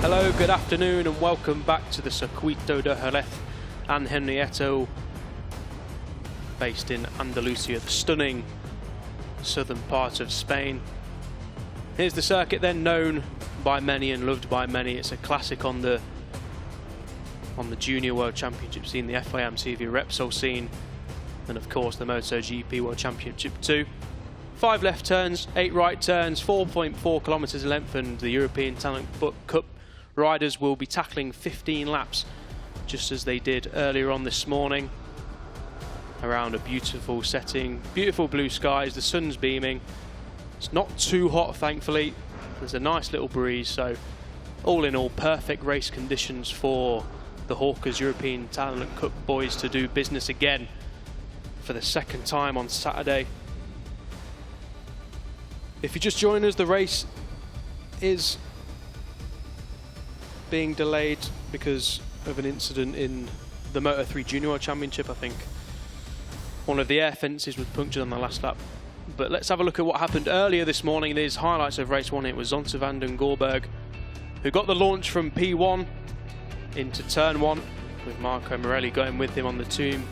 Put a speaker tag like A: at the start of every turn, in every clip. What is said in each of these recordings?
A: Hello, good afternoon and welcome back to the Circuito de Jerez and Henrietto, based in Andalusia, the stunning southern part of Spain. Here's the circuit then, known by many and loved by many. It's a classic on the Junior World Championship scene, the FIM CEV Repsol scene, and of course the MotoGP World Championship too. 5 left turns, 8 right turns, 4.4 kilometers in length, and the European Talent Cup riders will be tackling 15 laps, just as they did earlier on this morning, around a beautiful setting, beautiful blue skies, the sun's beaming. It's not too hot, thankfully. There's a nice little breeze, so all in all, perfect race conditions for the Hawkers European Talent Cup boys to do business again for the second time on Saturday. If you just join us, the race is being delayed because of an incident in the Moto3 Junior World Championship. I think one of the air fences was punctured on the last lap. But let's have a look at what happened earlier this morning. There's highlights of race 1. It was Zonta van den Gorberg who got the launch from P1 into turn 1, with Marco Morelli going with him on the Team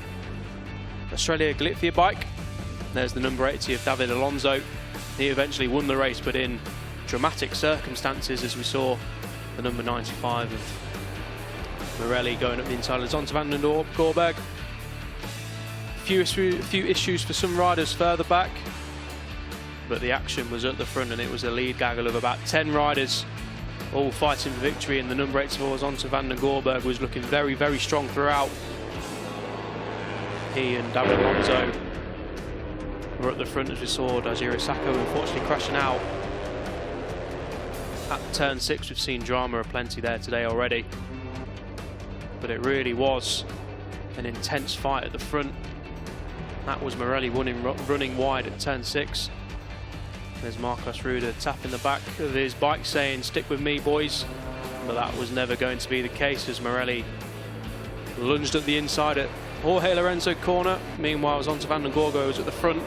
A: Estrella Galicia bike. There's the number 80 of David Alonso. He eventually won the race, but in dramatic circumstances, as we saw the number 95 of Morelli going up the inside of Zonta van den Gorberg. Few issues for some riders further back, but the action was at the front, and it was a lead gaggle of about 10 riders, all fighting for victory, and the number 84 Zonta van den Gorberg was looking very, very strong throughout. He and David Alonso were at the front, as we saw Jerez unfortunately crashing out at turn 6. We've seen drama aplenty there today already, but it really was an intense fight at the front. That was Morelli running wide at turn 6. There's Marcos Ruda tapping the back of his bike saying, "Stick with me, boys." But that was never going to be the case, as Morelli lunged at the inside at Jorge Lorenzo corner. Meanwhile, Zonta van den Gorberg was at the front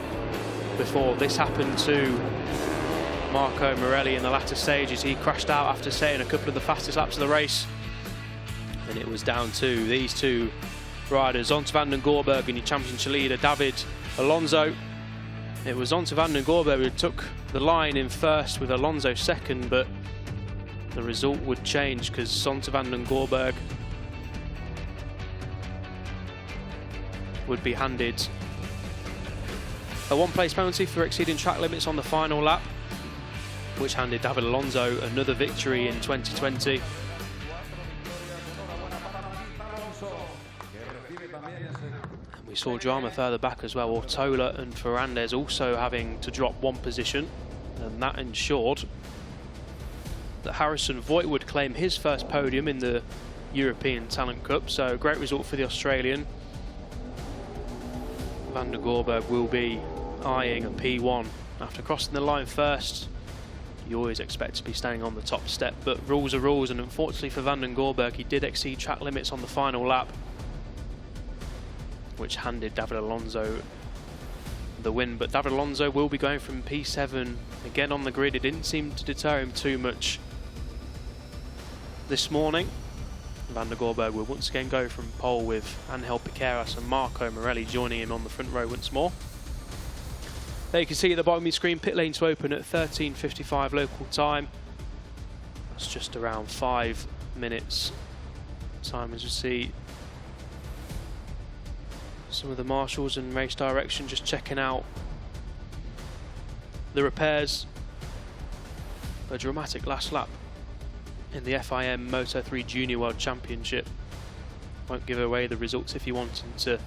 A: before this happened to Marco Morelli in the latter stages. He crashed out after setting a couple of the fastest laps of the race, and it was down to these two riders, Zonta van den Gorberg and your championship leader David Alonso. It was Zonta van den Gorberg who took the line in first with Alonso second, but the result would change because Zonta van den Gorberg would be handed a 1-place penalty for exceeding track limits on the final lap, which handed David Alonso another victory in 2020. And we saw drama further back as well. Ortola and Ferrandez also having to drop 1 position, and that ensured that Harrison Voight would claim his first podium in the European Talent Cup. So a great result for the Australian. Van den Gorberg will be eyeing a P1 after crossing the line first. You always expect to be standing on the top step, but rules are rules, and unfortunately for Van den Gorberg, he did exceed track limits on the final lap, which handed David Alonso the win. But David Alonso will be going from P7 again on the grid. It didn't seem to deter him too much this morning. Van den Gorberg will once again go from pole, with Angel Piqueras and Marco Morelli joining him on the front row once more. There you can see at the bottom of your screen, pit lane to open at 13:55 local time. That's just around 5 minutes time, as you see some of the marshals and race direction just checking out the repairs. A dramatic last lap in the FIM Moto3 Junior World Championship. Won't give away the results if you want to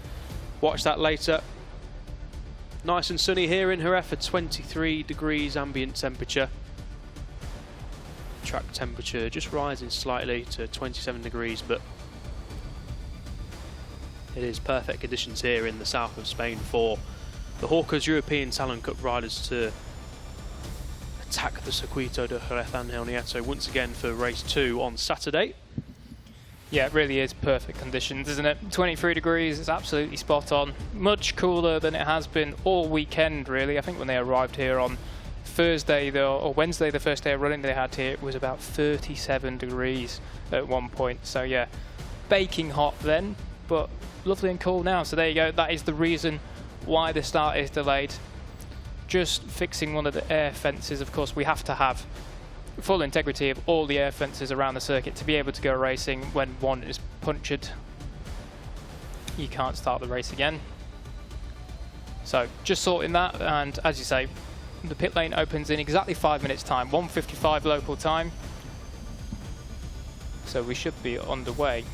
A: watch that later. Nice and sunny here in Jerez at 23 degrees ambient temperature. Track temperature just rising slightly to 27 degrees, but it is perfect conditions here in the south of Spain for the Hawkers European Talent Cup riders to attack the Circuito de Jerez and Henrietto once again for race 2 on Saturday.
B: Yeah, it really is perfect conditions, isn't it? 23 degrees, it's absolutely spot on. Much cooler than it has been all weekend, really. I think when they arrived here on Thursday or Wednesday, the first day of running they had here, it was about 37 degrees at one point. So yeah, baking hot then, but lovely and cool now. So there you go. That is the reason why the start is delayed. Just fixing one of the air fences. Of course, we have to have full integrity of all the air fences around the circuit to be able to go racing. When one is punctured, you can't start the race again. So just sorting that, and as you say, the pit lane opens in exactly 5 minutes time, 1:55 local time. So we should be underway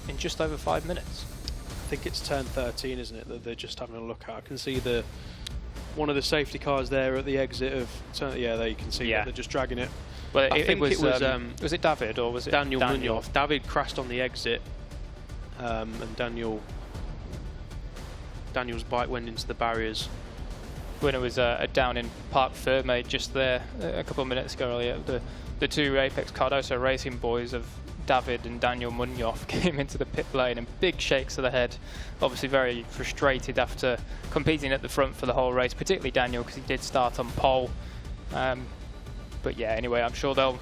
B: in just over 5 minutes.
A: I think it's turn 13, isn't it, that they're just having a look at. I can see one of the safety cars there at the exit of turn. Yeah, there you can see. Yeah, they're just dragging it.
B: Well, it was it David or was it
A: Daniel Munoz? David crashed on the exit, and Daniel's bike went into the barriers.
B: When it was down in Parc Ferme just there a couple of minutes ago earlier, the two Apex Cardoso Racing boys of David and Daniel Munoz came into the pit lane and big shakes of the head. Obviously very frustrated after competing at the front for the whole race, particularly Daniel because he did start on pole. But yeah, anyway, I'm sure they'll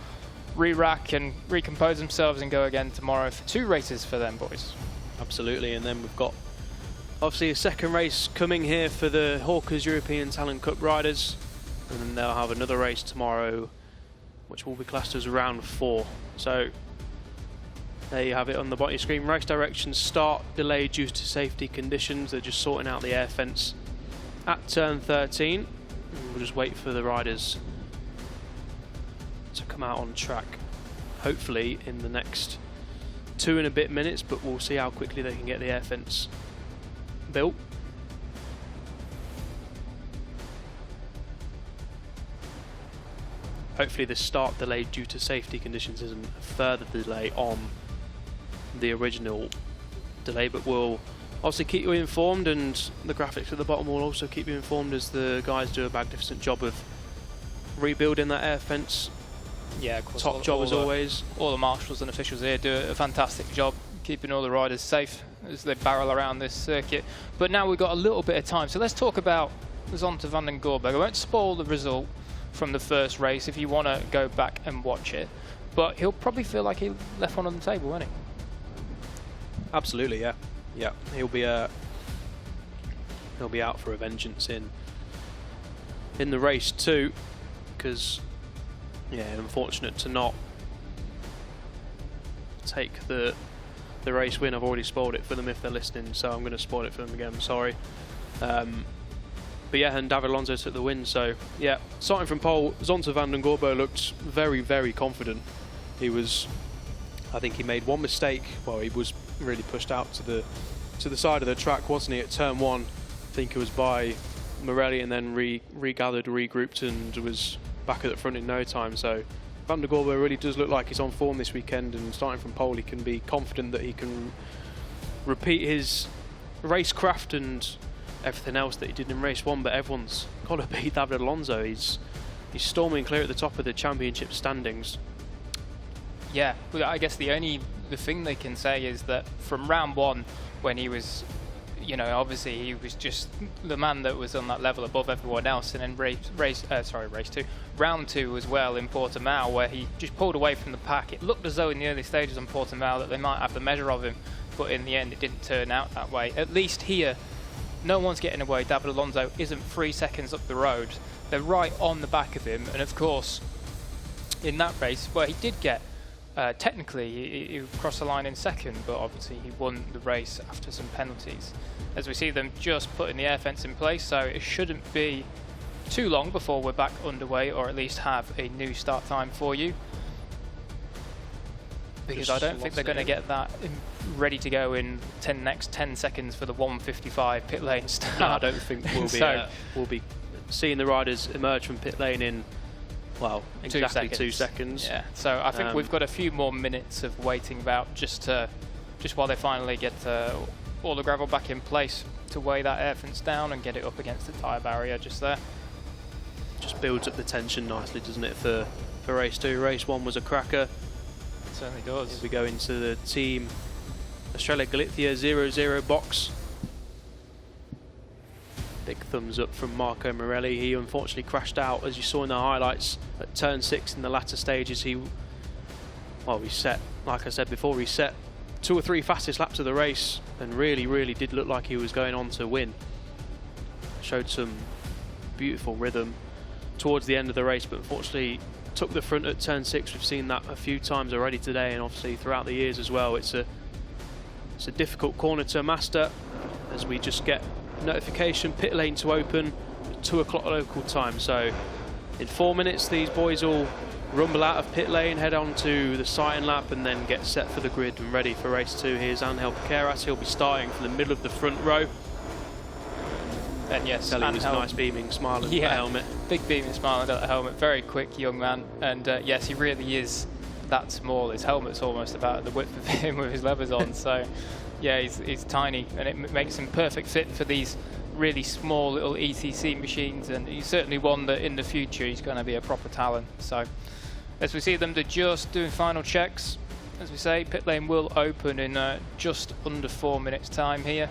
B: re-rack and recompose themselves and go again tomorrow for 2 races for them boys.
A: Absolutely, and then we've got obviously a second race coming here for the Hawkers European Talent Cup riders, and then they'll have another race tomorrow which will be classed as round 4. So there you have it on the bottom of your screen. Race directions: start delayed due to safety conditions. They're just sorting out the air fence at turn 13. And we'll just wait for the riders to come out on track, hopefully in the next 2 and a bit minutes, but we'll see how quickly they can get the air fence built. Hopefully the start delayed due to safety conditions isn't a further delay on the original delay, but we'll obviously keep you informed, and the graphics at the bottom will also keep you informed as the guys do a magnificent job of rebuilding that air fence.
B: Yeah, of course.
A: Top job as always.
B: All the marshals and officials here do a fantastic job keeping all the riders safe as they barrel around this circuit. But now we've got a little bit of time, so let's talk about Zonta van den Goorberg. I won't spoil the result from the first race if you want to go back and watch it, but he'll probably feel like he left one on the table, won't he?
A: Absolutely, yeah. Yeah, he'll be out for a vengeance in the race too, because yeah, unfortunate to not take the race win. I've already spoiled it for them if they're listening, so I'm going to spoil it for them again. I'm sorry. But yeah, and David Alonso took the win. So yeah, starting from pole, Zonta van den Goorberg looked very, very confident. I think he made one mistake. Well, he was really pushed out to the side of the track, wasn't he, at turn 1? I think it was by Morelli, and then regathered, regrouped, and was back at the front in no time. So Van den Goorberg really does look like he's on form this weekend, and starting from pole, he can be confident that he can repeat his racecraft and everything else that he did in race 1. But everyone's got to beat David Alonso. He's storming clear at the top of the championship standings.
B: Yeah, well, I guess the thing they can say is that from round 1, when he was, you know, obviously he was just the man that was on that level above everyone else, and then race 2, round 2 as well in Portimao, where he just pulled away from the pack. It looked as though in the early stages on Portimao that they might have the measure of him, but in the end it didn't turn out that way. At least here, no one's getting away. David Alonso isn't 3 seconds up the road. They're right on the back of him, and of course, in that race, where he did get technically, he crossed the line in second, but obviously he won the race after some penalties. As we see them just putting the air fence in place, so it shouldn't be too long before we're back underway, or at least have a new start time for you. Because I don't think they're going to get that ready to go in next 10 seconds for the 1:55 pit lane start.
A: No, I don't think we'll be seeing the riders emerge from pit lane in, well, exactly 2 seconds.
B: Yeah, so I think we've got a few more minutes of waiting about just while they finally get all the gravel back in place to weigh that air fence down and get it up against the tyre barrier just there.
A: Just builds up the tension nicely, doesn't it, for race 2. Race 1 was a cracker.
B: It certainly does.
A: Here we go into the Team Estrella Galicia 0-0 box. Big thumbs up from Marco Morelli. He unfortunately crashed out, as you saw in the highlights, at turn 6 in the latter stages. He set, like I said before, he set 2 or 3 fastest laps of the race and really did look like he was going on to win. Showed some beautiful rhythm towards the end of the race, but unfortunately took the front at turn 6. We've seen that a few times already today, and obviously throughout the years as well. It's a difficult corner to master, as we just get notification pit lane to open at 2 o'clock local time. So in 4 minutes these boys will rumble out of pit lane, head on to the sighting lap, and then get set for the grid and ready for race 2. Here's Angel Piqueras. He'll be starting from the middle of the front row.
B: And yes,
A: Telling his nice beaming smile at the helmet. Big
B: beaming smile at the helmet. Very quick young man, and yes, he really is that small. His helmet's almost about the width of him with his levers on. So yeah, he's tiny, and it makes him perfect fit for these really small little ETC machines, and he's certainly one that in the future he's going to be a proper talent. So as we see them, they're just doing final checks. As we say, pit lane will open in just under 4 minutes time here.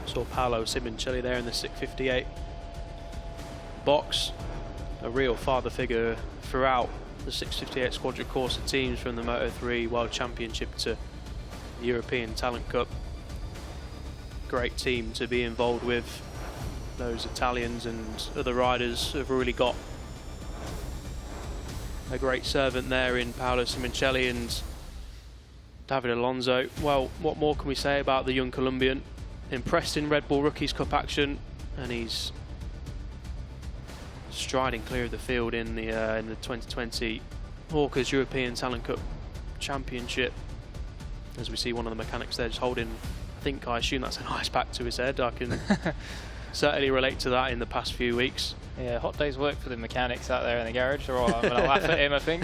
A: Saw Paolo Simoncelli there in the 658 box. A real father figure throughout the 658 Squadron Corsa teams, from the Moto3 World Championship to the European Talent Cup. Great team to be involved with. Those Italians and other riders have really got a great servant there in Paolo Simoncelli and David Alonso. Well, what more can we say about the young Colombian? Impressed in Red Bull Rookies Cup action, and he's striding clear of the field in the 2020 Hawkers European Talent Cup Championship. As we see one of the mechanics there just holding, I assume that's an ice pack to his head. I can certainly relate to that in the past few weeks.
B: Yeah, hot day's work for the mechanics out there in the garage, or I'm going to laugh at him, I think.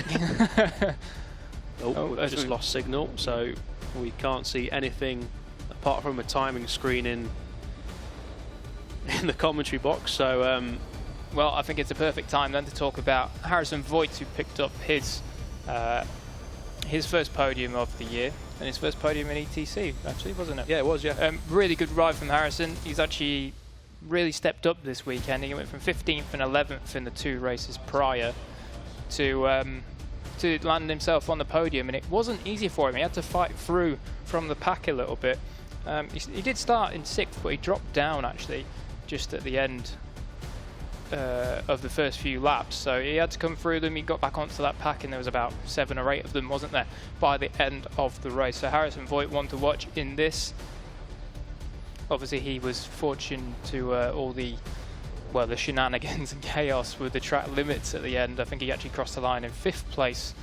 A: We've just lost signal, so we can't see anything apart from a timing screen in the commentary box. So
B: well, I think it's a perfect time then to talk about Harrison Voight, who picked up his first podium of the year, and his first podium in ETC, actually, wasn't it?
A: Yeah, it was, yeah.
B: Really good ride from Harrison. He's actually really stepped up this weekend. He went from 15th and 11th in the 2 races prior to land himself on the podium, and it wasn't easy for him. He had to fight through from the pack a little bit. He did start in 6th, but he dropped down actually just at the end of the first few laps, so he had to come through them. He got back onto that pack, and there was about 7 or 8 of them, wasn't there, by the end of the race. So Harrison Voight, one to watch in this. Obviously he was fortunate to all the shenanigans and chaos with the track limits at the end. I think he actually crossed the line in 4th place,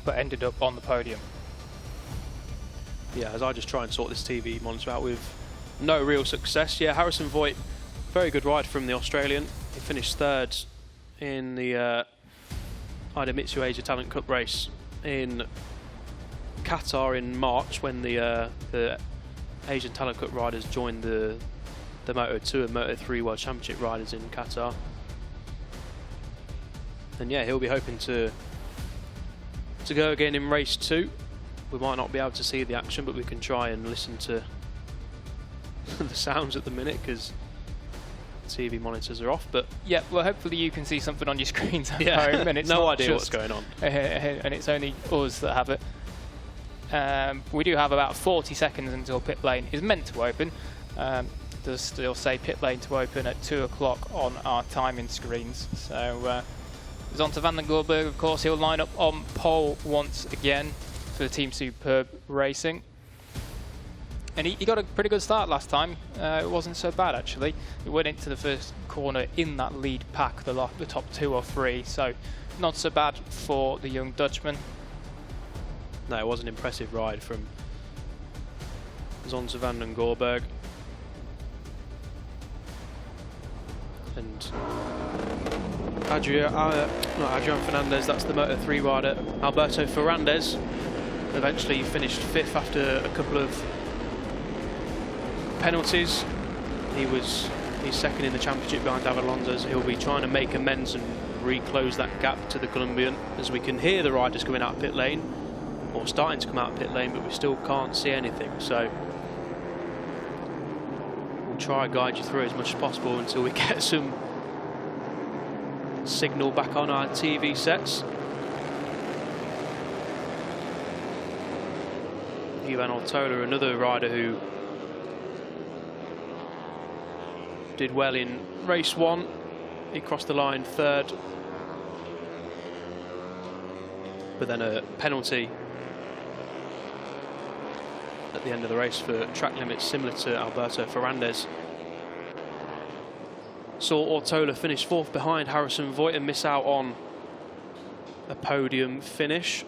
B: but ended up on the podium.
A: Yeah, as I just try and sort this TV monitor out with no real success. Yeah, Harrison Voight, very good ride from the Australian. He finished 3rd in the Idemitsu Asia Talent Cup race in Qatar in March, when the Asian Talent Cup riders joined the Moto2 and Moto3 World Championship riders in Qatar. And yeah, he'll be hoping to go again in race 2. We might not be able to see the action, but we can try and listen to the sounds at the minute, because TV monitors are off. But
B: yeah, well, hopefully you can see something on your screens at home, and it's
A: no idea what's going on,
B: and it's only us that have it. We do have about 40 seconds until pit lane is meant to open. Does still say pit lane to open at 2 o'clock on our timing screens. So it's on to Van den Gorberg, of course. He'll line up on pole once again for the Team Superb Racing. And he got a pretty good start last time. It wasn't so bad, actually. He went into the first corner in that lead pack, the top 2 or 3. So not so bad for the young Dutchman.
A: No, it was an impressive ride from Zonta van den Gorberg. And Adrian Fernandez, that's the Moto3 rider. Alberto Ferrandez eventually finished 5th after a couple of penalties. He's 2nd in the championship behind David Alonso, so he'll be trying to make amends and reclose that gap to the Colombian, as we can hear the riders coming out of pit lane. or starting to come out of pit lane, but we still can't see anything. So we'll try and guide you through as much as possible until we get some signal back on our TV sets. Ivan Ortola, another rider who did well in race 1. He crossed the line 3rd, but then a penalty at the end of the race for track limits, similar to Alberto Ferrandez. Saw Ortola finish 4th behind Harrison Voight and miss out on a podium finish.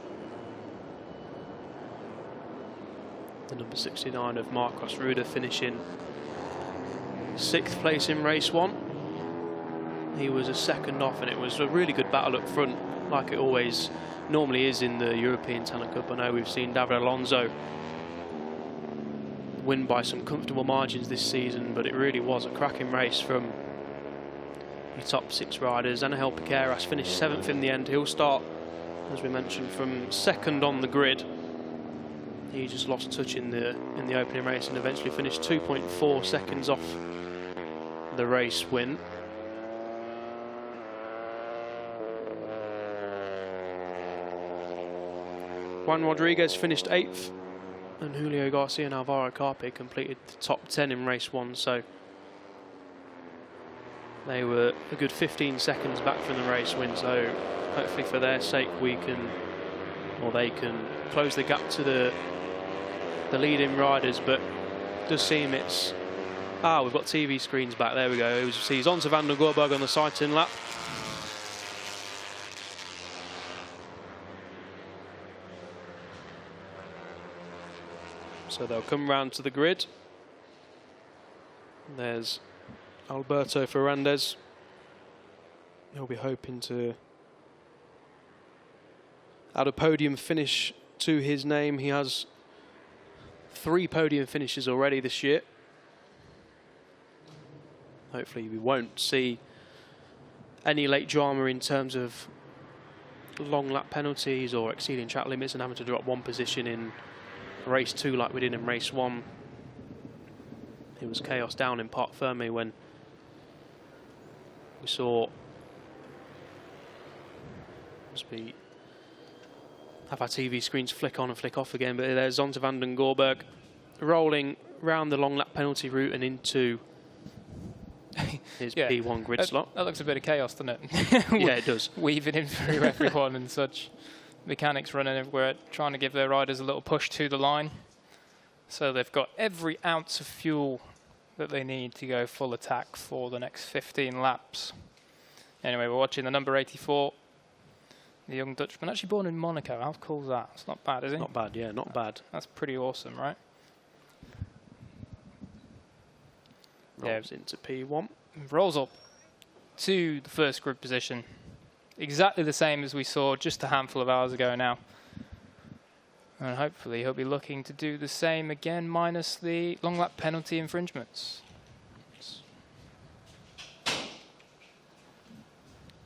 A: The number 69 of Marcos Ruda finishing 6th place in race 1. He was a second off, and it was a really good battle up front, like it always normally is in the European Talent Cup. I know we've seen David Alonso win by some comfortable margins this season, but it really was a cracking race from the top 6 riders. Angel Piqueras finished 7th in the end. He'll start, as we mentioned, from 2nd on the grid. He just lost touch in the opening race and eventually finished 2.4 seconds off the race win. Juan Rodriguez finished 8th, and Julio Garcia and Alvaro Carpe completed the top 10 in race 1, so they were a good 15 seconds back from the race win. So hopefully for their sake we can, or they can, close the gap to the leading riders. But it does seem it's, we've got TV screens back, there we go. He's on to Van den Gorberg on the sight-in lap. So they'll come round to the grid. There's Alberto Ferrandez. He'll be hoping to add a podium finish to his name. He has 3 podium finishes already this year. Hopefully we won't see any late drama in terms of long lap penalties or exceeding track limits and having to drop 1 position in race 2 like we did in race 1. It was chaos down in Parc Fermé when we saw, we have our TV screens flick on and flick off again, but there's Zonta van den Gorberg rolling round the long lap penalty route and into his P1 grid slot.
B: That looks a bit of chaos, doesn't it?
A: Yeah, it does.
B: Weaving in through everyone and such. Mechanics running everywhere, trying to give their riders a little push to the line. So they've got every ounce of fuel that they need to go full attack for the next 15 laps. Anyway, we're watching the number 84, the young Dutchman, actually born in Monaco. How cool is that? It's not bad, is it?
A: Not bad, yeah, not bad.
B: That's pretty awesome, right?
A: Rolls into P1.
B: Rolls up to the first grid position. Exactly the same as we saw just a handful of hours ago now. And hopefully he'll be looking to do the same again, minus the long lap penalty infringements.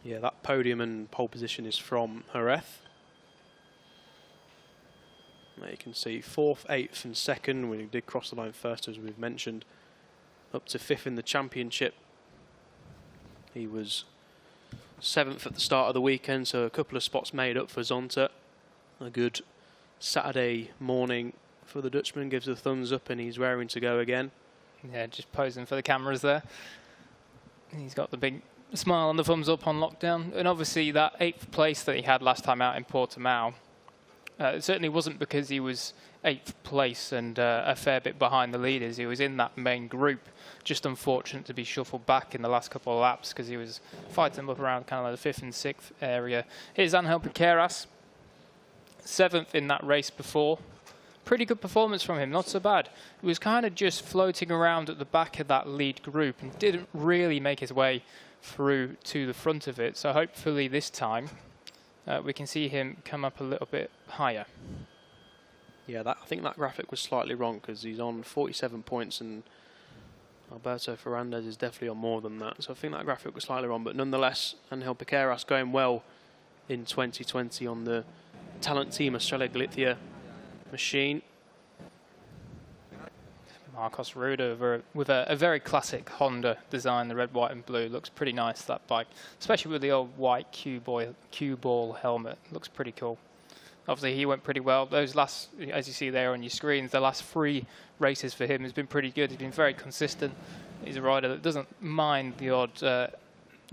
A: Yeah, that podium and pole position is from Jerez. There you can see 4th, 8th and 2nd. We did cross the line first, as we've mentioned. Up to 5th in the championship. He was 7th at the start of the weekend, so a couple of spots made up for Zonta. A good Saturday morning for the Dutchman, gives a thumbs up and he's raring to go again.
B: Yeah, just posing for the cameras there. He's got the big smile and the thumbs up on lockdown. And obviously that 8th place that he had last time out in Portimao, it certainly wasn't because he was 8th place and a fair bit behind the leaders. He was in that main group, just unfortunate to be shuffled back in the last couple of laps because he was fighting up around kind of like the 5th and 6th area. Here's Angel Piqueras, 7th in that race before. Pretty good performance from him, not so bad. He was kind of just floating around at the back of that lead group and didn't really make his way through to the front of it. So hopefully this time we can see him come up a little bit higher.
A: Yeah, I think that graphic was slightly wrong because he's on 47 points and Alberto Ferrandez is definitely on more than that. So I think that graphic was slightly wrong, but nonetheless, Angel Piqueras going well in 2020 on the talent team Estrella Galicia machine.
B: Marcos Ruda with a very classic Honda design, the red, white and blue. Looks pretty nice, that bike, especially with the old white cue ball helmet. Looks pretty cool. Obviously, he went pretty well. Those last, as you see there on your screens, the last 3 races for him has been pretty good. He's been very consistent. He's a rider that doesn't mind the odd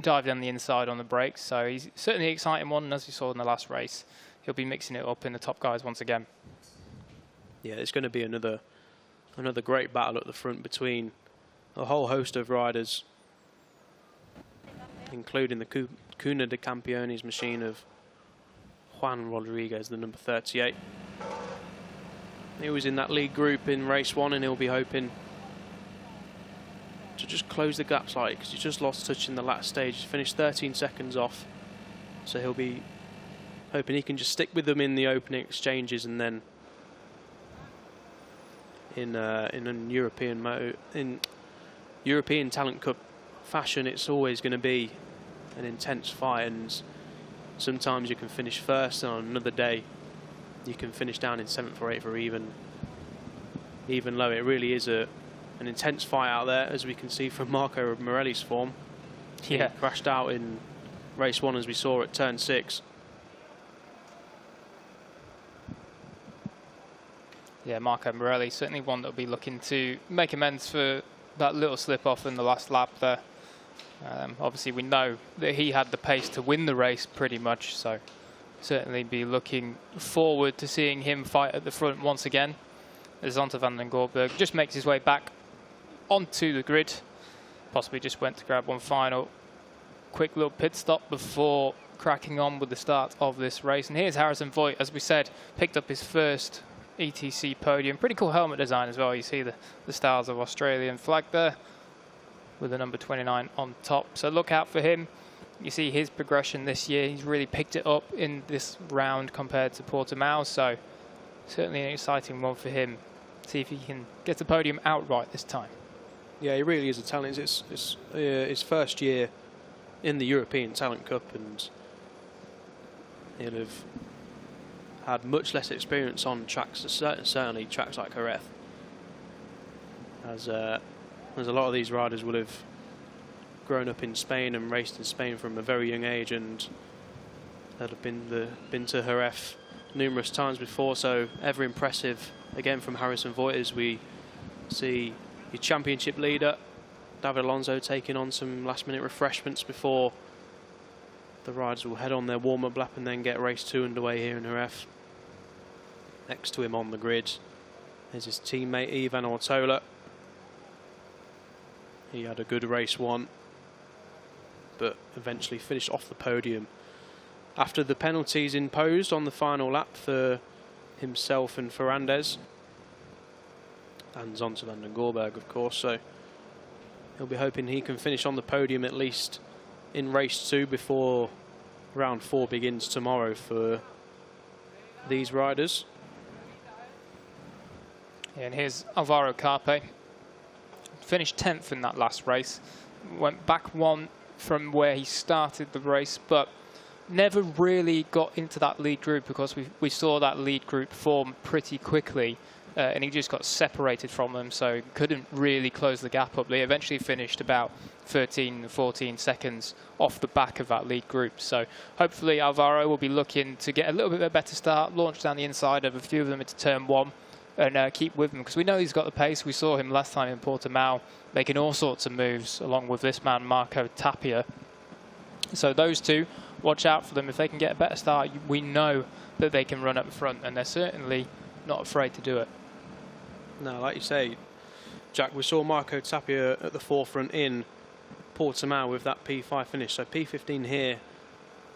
B: dive down the inside on the brakes. So he's certainly an exciting one. And as you saw in the last race, he'll be mixing it up in the top guys once again.
A: Yeah, it's going to be another great battle at the front between a whole host of riders, including the Cuna de Campeones machine of Juan Rodriguez, the number 38. He was in that lead group in race 1, and he'll be hoping to just close the gap slightly, because he just lost touch in the last stage. He's finished 13 seconds off, so he'll be hoping he can just stick with them in the opening exchanges, and then in European Talent Cup fashion, it's always going to be an intense fight, and sometimes you can finish first, and on another day you can finish down in 7th or 8th or even low. It really is an intense fight out there, as we can see from Marco Morelli's form.
B: Yeah,
A: he crashed out in race 1, as we saw at turn 6.
B: Yeah, Marco Morelli, certainly one that will be looking to make amends for that little slip-off in the last lap there. Obviously, we know that he had the pace to win the race pretty much, so certainly be looking forward to seeing him fight at the front once again. As Zonta van den Gorberg just makes his way back onto the grid. Possibly just went to grab one final quick little pit stop before cracking on with the start of this race. And here's Harrison Voight, as we said, picked up his first ETC podium. Pretty cool helmet design as well. You see the stars of Australian flag there with the number 29 on top. So look out for him. You see his progression this year. He's really picked it up in this round compared to Portimao. So certainly an exciting one for him. See if he can get the podium outright this time.
A: Yeah, he really is a talent. It's his first year in the European Talent Cup, and he'll have had much less experience on tracks, certainly tracks like Jerez, as a lot of these riders will have grown up in Spain and raced in Spain from a very young age, and they'll have been to Jerez numerous times before. So ever impressive again from Harrison Voight, as we see your championship leader David Alonso taking on some last-minute refreshments before the riders will head on their warm-up lap and then get race 2 underway here in Jerez. Next to him on the grid is his teammate Ivan Ortola. He had a good race 1, but eventually finished off the podium after the penalties imposed on the final lap for himself and Ferrandez and Zonta van den Gorberg, of course. So he'll be hoping he can finish on the podium at least in race 2 before round 4 begins tomorrow for these riders.
B: Yeah, and here's Alvaro Carpe. Finished 10th in that last race. Went back 1 from where he started the race, but never really got into that lead group, because we saw that lead group form pretty quickly. And he just got separated from them, so couldn't really close the gap up. They eventually finished about 13, 14 seconds off the back of that lead group. So hopefully Alvaro will be looking to get a little bit of a better start, launch down the inside of a few of them into turn 1, and keep with them, because we know he's got the pace. We saw him last time in Portimao making all sorts of moves, along with this man, Marco Tapia. So those two, watch out for them. If they can get a better start, we know that they can run up front, and they're certainly not afraid to do it.
A: No, like you say, Jack, we saw Marco Tapia at the forefront in Portimao with that P5 finish. So P15 here,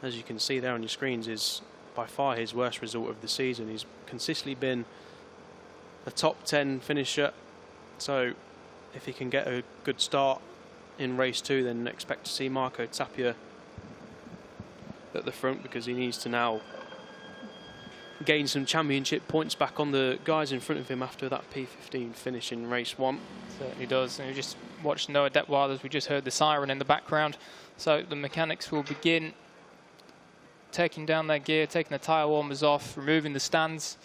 A: as you can see there on your screens, is by far his worst result of the season. He's consistently been a top 10 finisher. So if he can get a good start in race 2, then expect to see Marco Tapia at the front, because he needs to now gain some championship points back on the guys in front of him after that P15 finish in race 1.
B: Certainly does. And we just watched Noah Detwild, as we just heard the siren in the background. So the mechanics will begin taking down their gear, taking the tyre warmers off, removing the stands,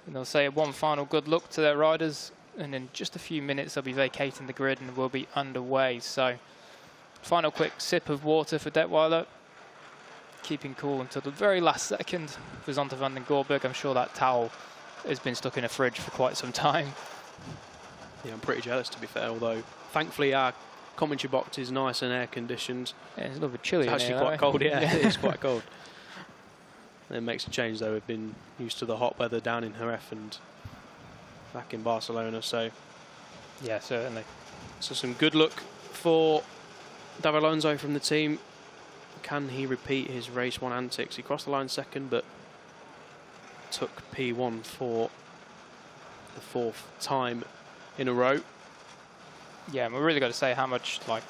B: And they'll say one final good luck to their riders, and in just a few minutes they'll be vacating the grid and we'll be underway. So final quick sip of water for Detweiler, keeping cool until the very last second for Zonta van den Gorberg. I'm sure that towel has been stuck in a fridge for quite some time.
A: Yeah, I'm pretty jealous, to be fair, although thankfully our commentary box is nice and air conditioned.
B: Yeah, it's a little bit chilly.
A: It's actually quite cold, yeah, it is quite cold. It makes a change though. We've been used to the hot weather down in Jerez and back in Barcelona, so
B: yeah, certainly.
A: So some good luck for David Alonso from the team. Can he repeat his race 1 antics? He crossed the line second, but took P1 for the 4th time in a row.
B: Yeah, and we're really got to say how much, like,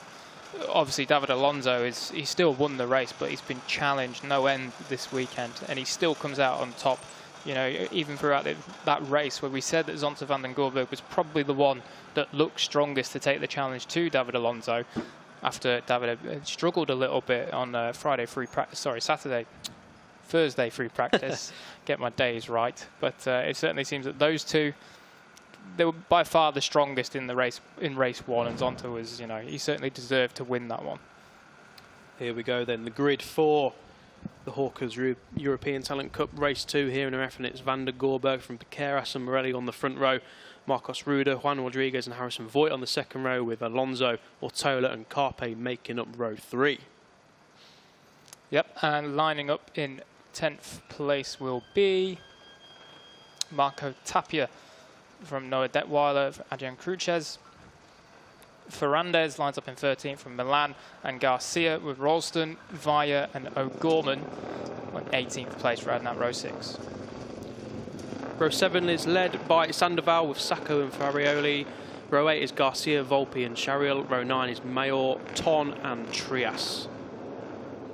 B: obviously David Alonso he still won the race, but he's been challenged no end this weekend, and he still comes out on top. You know, even throughout that race where we said that Zonta van den Gorberg was probably the one that looked strongest to take the challenge to David Alonso, after David had struggled a little bit on Thursday free practice. Get my days right. But it certainly seems that those two, they were by far the strongest in the race, in race 1, and Zonta was, you know, he certainly deserved to win that one.
A: Here we go then, the grid for the Hawkers European Talent Cup race 2 here in Jerez, and it's Van der Gorberg from Piqueras and Morelli on the front row, Marcos Ruda, Juan Rodriguez and Harrison Voight on the second row, with Alonso, Ortola and Carpe making up row 3.
B: Yep, and lining up in 10th place will be Marco Tapia from Noah Detweiler, Adrian Cruces. Ferrandez lines up in 13th from Milan, and Garcia with Ralston, Vaya and O'Gorman on 18th place riding at row 6.
A: Row 7 is led by Sandoval with Sacco and Farioli. Row 8 is Garcia, Volpi and Chariel. Row 9 is Mayor, Ton and Trias.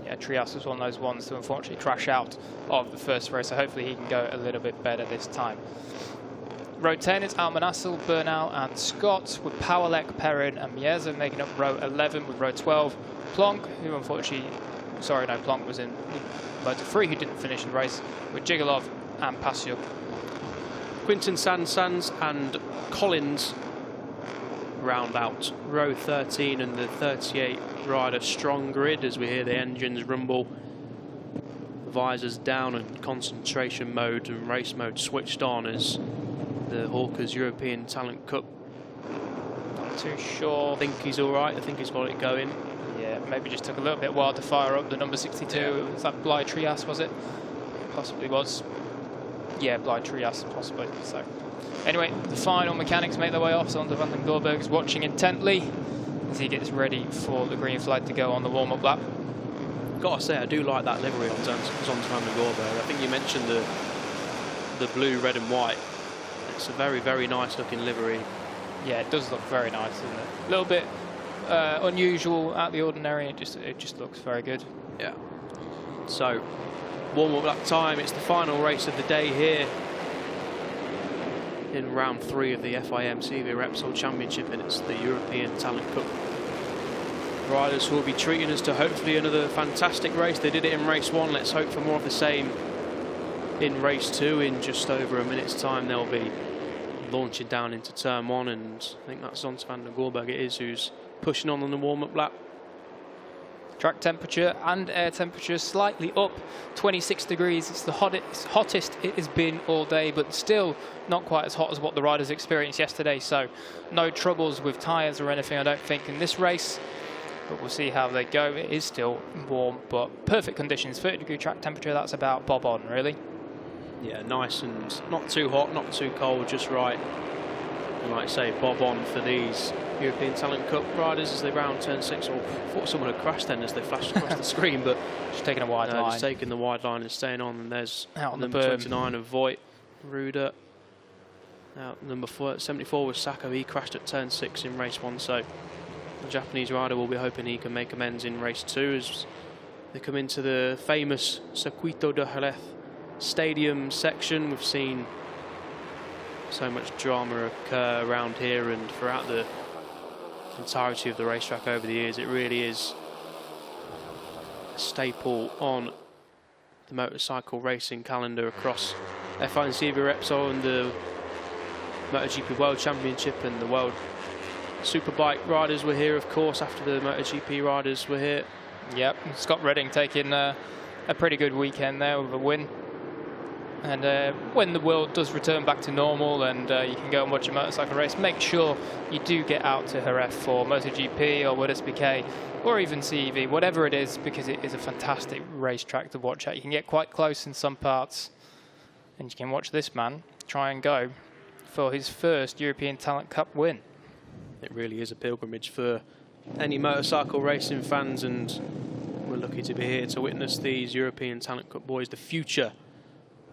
B: Yeah, Trias was one of those ones to unfortunately crash out of the first race, so hopefully he can go a little bit better this time. Row 10 is Almanassel, Bernal and Scott, with Powerlek, Perrin and Mieza making up row 11, with row 12 Plonk, who unfortunately, Plonk was in Moto3, who didn't finish the race, with Jigalov and Pasiuk.
A: Quinton Sands and Collins round out row 13 and the 38 rider strong grid as we hear the engines rumble. Visors down and concentration mode and race mode switched on as the Hawkers European Talent Cup.
B: Not too sure.
A: I think he's all right. I think he's got it going.
B: Yeah, maybe just took a little bit while to fire up the number 62.
A: Yeah.
B: Was that Bly Trias, was it? Possibly was. Yeah, Bly Trias, possibly. So, anyway, the final mechanics make their way off. Zonta van den Gorberg is watching intently as he gets ready for the green flag to go on the warm-up lap.
A: Gotta say, I do like that livery on Zonta van den Gorberg. I think you mentioned the blue, red and white. It's a very, very nice looking livery.
B: Yeah, it does look very nice, doesn't it? A little bit unusual, out of the ordinary. It just looks very good.
A: Yeah. So, warm-up lap time. It's the final race of the day here in round 3 of the FIM CEV Repsol Championship, and it's the European Talent Cup. Riders who will be treating us to hopefully another fantastic race. They did it in race 1. Let's hope for more of the same in race 2. In just over a minute's time, they'll be launching down into turn 1, and I think that's Zonta van den Gorberg it is who's pushing on the warm-up lap.
B: Track temperature and air temperature slightly up, 26 degrees. It's the hottest it has been all day, but still not quite as hot as what the riders experienced yesterday. So no troubles with tyres or anything, I don't think, in this race. But we'll see how they go. It is still warm, but perfect conditions. 30-degree track temperature, that's about bob on, really. Yeah,
A: nice and not too hot, not too cold, just right. And like I say, bob on for these European Talent Cup riders as they round turn 6. Or I thought someone had crashed then as they flashed across the screen, but
B: just taking a wide line.
A: Just taking the wide line and staying on. And there's
B: out on
A: number
B: the
A: 29 of Voight, Ruda. Out number 74 was Sacco. He crashed at turn 6 in race 1. So the Japanese rider will be hoping he can make amends in race 2 as they come into the famous Circuito de Jerez stadium section. We've seen so much drama occur around here and throughout the entirety of the racetrack over the years. It really is a staple on the motorcycle racing calendar across FIM CEV Repsol and the MotoGP World Championship and the World Superbike riders were here, of course, after the MotoGP riders were here.
B: Yep, Scott Redding taking a pretty good weekend there with a win. And when the world does return back to normal and you can go and watch a motorcycle race, make sure you do get out to Jerez for MotoGP or WSBK or even CEV, whatever it is, because it is a fantastic racetrack to watch at. You can get quite close in some parts, and you can watch this man try and go for his first European Talent Cup win.
A: It really is a pilgrimage for any motorcycle racing fans, and we're lucky to be here to witness these European Talent Cup boys, the future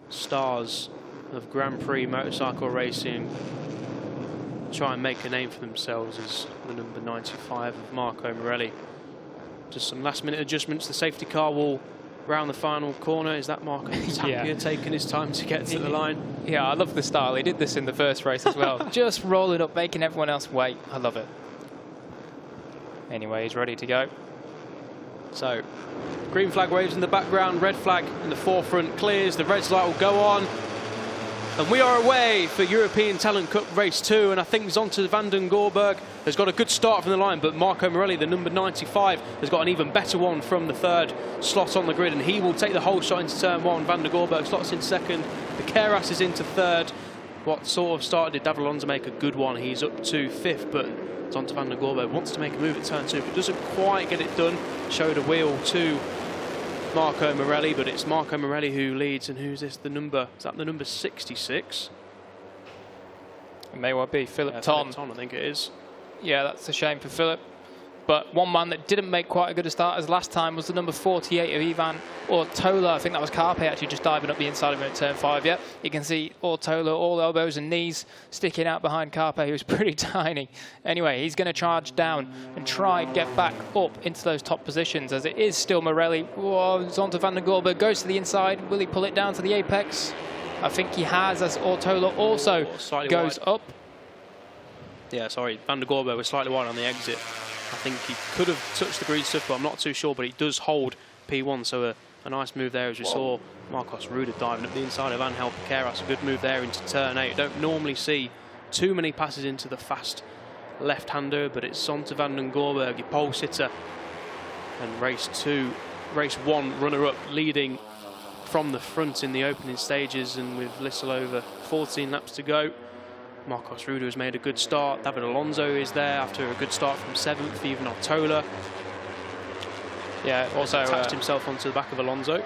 A: stars of Grand Prix motorcycle racing, try and make a name for themselves as the number 95 of Marco Morelli. Just some last minute adjustments. The safety car will round the final corner. Is that Marco Tapia taking his time to get to the line?
B: Yeah, I love the style. He did this in the first race as well. Just rolling up, making everyone else wait. I love it. Anyway, he's ready to go.
A: So, green flag waves in the background, red flag in the forefront clears, the red light will go on. And we are away for European Talent Cup Race 2, and I think Zonta van den Gorberg has got a good start from the line, but Marco Morelli, the number 95, has got an even better one from the third slot on the grid, and he will take the whole shot into turn 1. Van den Gorberg slots in second, the Keras is into third. What sort of start did David Alonso make? A good one. He's up to 5th, but Zonta van den Gorberg wants to make a move at turn 2, but doesn't quite get it done. Showed a wheel to Marco Morelli, but it's Marco Morelli who leads. And who's this? The number, is that the number 66?
B: It may well be Philip Ton.
A: Philip Ton, I think it is.
B: Yeah, that's a shame for Philip. But one man that didn't make quite a good a start as last time was the number 48 of Ivan Ortola. I think that was Carpe actually just diving up the inside of him at turn 5. Yeah, you can see Ortola, all elbows and knees sticking out behind Carpe, who's pretty tiny. Anyway, he's going to charge down and try and get back up into those top positions, as it is still Morelli. Whoa, Zonta van den Gorberg goes to the inside. Will he pull it down to the apex? I think he has, as Ortola also goes up.
A: Yeah, sorry, van den Gorberg was slightly wide on the exit. I think he could have touched the green stuff, but I'm not too sure. But he does hold P1, so a nice move there, as we saw Marcos Ruda diving up the inside of Angel Piqueras. A good move there into turn 8. Don't normally see too many passes into the fast left-hander, but it's Zonta van den Gorberg, your pole sitter, and race 1 runner-up, leading from the front in the opening stages, and with little over 14 laps to go. Marcos Ruda has made a good start. David Alonso is there after a good start from 7th. Even Ortola.
B: Yeah, also
A: attached himself onto the back of Alonso.